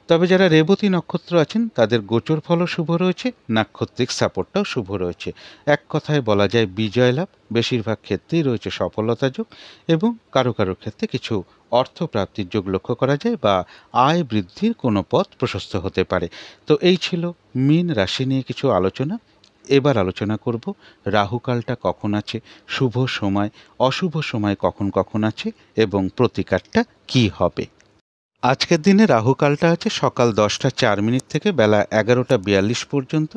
তবে যারা রেবতী নক্ষত্র আছেন তাদের গোচর ফলও শুভ রয়েছে, নাক্ষত্রিক সাপোর্টটাও শুভ রয়েছে। এক কথায় বলা যায় বিজয় লাভ, বেশিরভাগ ক্ষেত্রেই রয়েছে সফলতা যোগ এবং কারো কারো ক্ষেত্রে কিছু অর্থপ্রাপ্তির যোগ লক্ষ্য করা যায় বা আয় বৃদ্ধির কোনো পথ প্রশস্ত হতে পারে। তো এই ছিল মীন রাশি নিয়ে কিছু আলোচনা। এবার আলোচনা করব রাহুকালটা কখন আছে, শুভ সময়, অশুভ সময় কখন কখন আছে এবং প্রতিকারটা কি হবে। আজকের দিনে রাহুকালটা আছে সকাল 10টা 4 মিনিট থেকে বেলা 11টা 42 পর্যন্ত।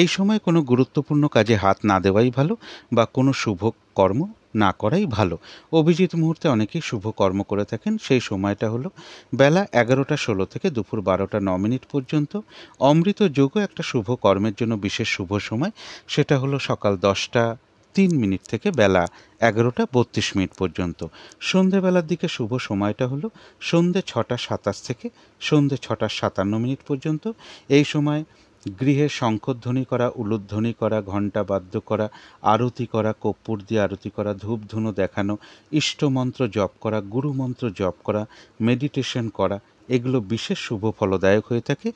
এই সময় কোনো গুরুত্বপূর্ণ কাজে হাত না দেওয়াই ভালো বা কোনো শুভ কর্ম না করাই ভালো। অভিজিৎ মুহূর্তে অনেকেই শুভ কর্ম করে থাকেন। সেই সময়টা হলো বেলা 11টা 16 থেকে দুপুর 12টা 9 মিনিট পর্যন্ত। অমৃত যোগও একটা শুভ কর্মের জন্য বিশেষ শুভ সময়, সেটা হলো সকাল 10টা 3 মিনিট থেকে বেলা 11টা 32 মিনিট পর্যন্ত। সন্ধেবেলার দিকে শুভ সময়টা হলো সন্ধে 6টা 27 থেকে সন্ধে 6টা 57 মিনিট পর্যন্ত। এই সময় গৃহে শঙ্খধ্বনি করা, উলুধ্বনি করা, ঘণ্টা বাদ্য করা, আরতি করা, কর্পূর দিয়ে আরতি করা, ধূপ ধুনো দেখানো, ইষ্টমন্ত্র জপ করা, গুরুমন্ত্র জপ করা, মেডিটেশন করা এগুলো বিশেষ শুভ ফলদায়ক হয়ে থাকে।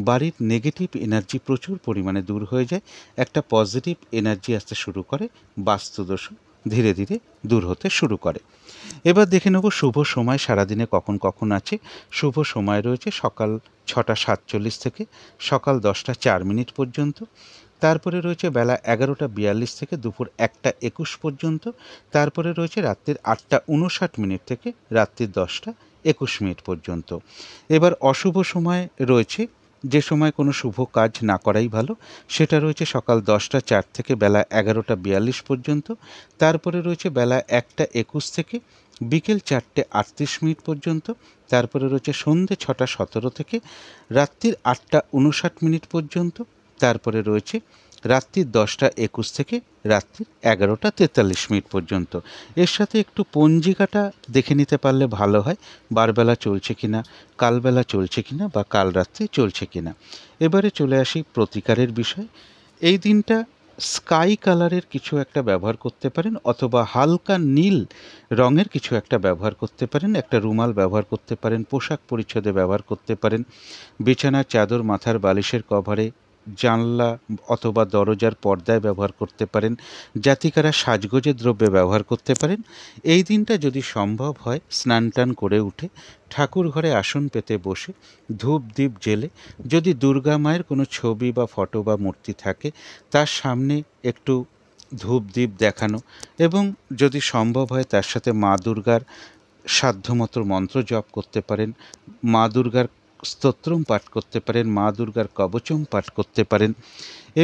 বাড়ির নেগেটিভ এনার্জি প্রচুর পরিমাণে দূর হয়ে যায়, একটা পজিটিভ এনার্জি আসতে শুরু করে, বাস্তুদোষ ধীরে ধীরে দূর হতে শুরু করে। এবার দেখে নেব শুভ সময় সারাদিনে কখন কখন আছে। শুভ সময় রয়েছে সকাল 6টা 47 থেকে সকাল 10টা 4 মিনিট পর্যন্ত। তারপরে রয়েছে বেলা 11টা 42 থেকে দুপুর 1টা 21 পর্যন্ত। তারপরে রয়েছে রাত্রির 8টা 59 মিনিট থেকে রাত্রির 10টা 21 মিনিট পর্যন্ত। এবার অশুভ সময় রয়েছে, যে সময় কোনো শুভ কাজ না করাই ভালো, সেটা রয়েছে সকাল 10টা 4 থেকে বেলা 11টা 42 পর্যন্ত। তারপরে রয়েছে বেলা 1টা 21 থেকে বিকেল 4টে 38 মিনিট পর্যন্ত। তারপরে রয়েছে সন্ধে 6টা 17 থেকে রাত্রির 8টা 59 মিনিট পর্যন্ত। তারপরে রয়েছে রাত্রির 10টা 21 থেকে রাত্রির 11টা 43 মিনিট পর্যন্ত। এর সাথে একটু পঞ্জিকাটা দেখে নিতে পারলে ভালো হয়, বারবেলা চলছে কিনা, কালবেলা চলছে কিনা বা কাল রাত্রে চলছে কিনা। এবারে চলে আসি প্রতিকারের বিষয়। এই দিনটা স্কাই কালারের কিছু একটা ব্যবহার করতে পারেন অথবা হালকা নীল রঙের কিছু একটা ব্যবহার করতে পারেন। একটা রুমাল ব্যবহার করতে পারেন, পোশাক পরিচ্ছদে ব্যবহার করতে পারেন, বিছানার চাদর, মাথার বালিশের কভারে, জানলা অথবা দরজার পর্দায় ব্যবহার করতে পারেন, জাতিকারা সাজগোজের দ্রব্যে ব্যবহার করতে পারেন। এই দিনটা যদি সম্ভব হয় স্নান টান করে উঠে ঠাকুর ঘরে আসন পেতে বসে ধূপ দ্বীপ জেলে, যদি দুর্গা মায়ের কোনো ছবি বা ফটো বা মূর্তি থাকে তার সামনে একটু ধূপ দ্বীপ দেখানো এবং যদি সম্ভব হয় তার সাথে মা দুর্গার সাধ্যমতো মন্ত্র জপ করতে পারেন, মা দুর্গার স্তোত্রম পাঠ করতে পারেন, মা দুর্গার কবচম পাঠ করতে পারেন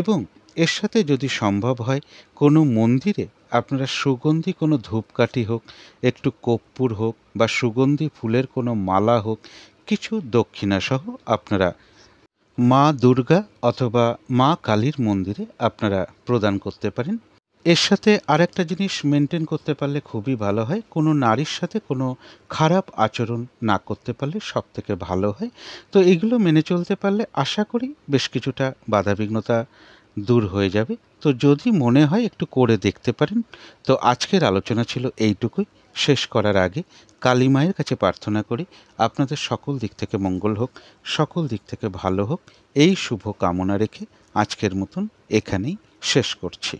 এবং এর সাথে যদি সম্ভব হয় কোনো মন্দিরে আপনারা সুগন্ধি কোনো ধূপকাঠি হোক, একটু কর্পূর হোক বা সুগন্ধি ফুলের কোনো মালা হোক, কিছু দক্ষিণাসহ আপনারা মা দুর্গা অথবা মা কালীর মন্দিরে আপনারা প্রদান করতে পারেন। এর সাথে আরেকটা জিনিস মেনটেন করতে পারলে খুবই ভালো হয়, কোনো নারীর সাথে কোনো খারাপ আচরণ না করতে পারলে সবথেকে ভালো হয়। তো এগুলো মেনে চলতে পারলে আশা করি বেশ কিছুটা বাধাবিঘ্নতা দূর হয়ে যাবে। তো যদি মনে হয় একটু করে দেখতে পারেন। তো আজকের আলোচনা ছিল এইটুকুই। শেষ করার আগে কালী মায়ের কাছে প্রার্থনা করি আপনাদের সকল দিক থেকে মঙ্গল হোক, সকল দিক থেকে ভালো হোক, এই শুভ কামনা রেখে আজকের মতন এখানেই শেষ করছি।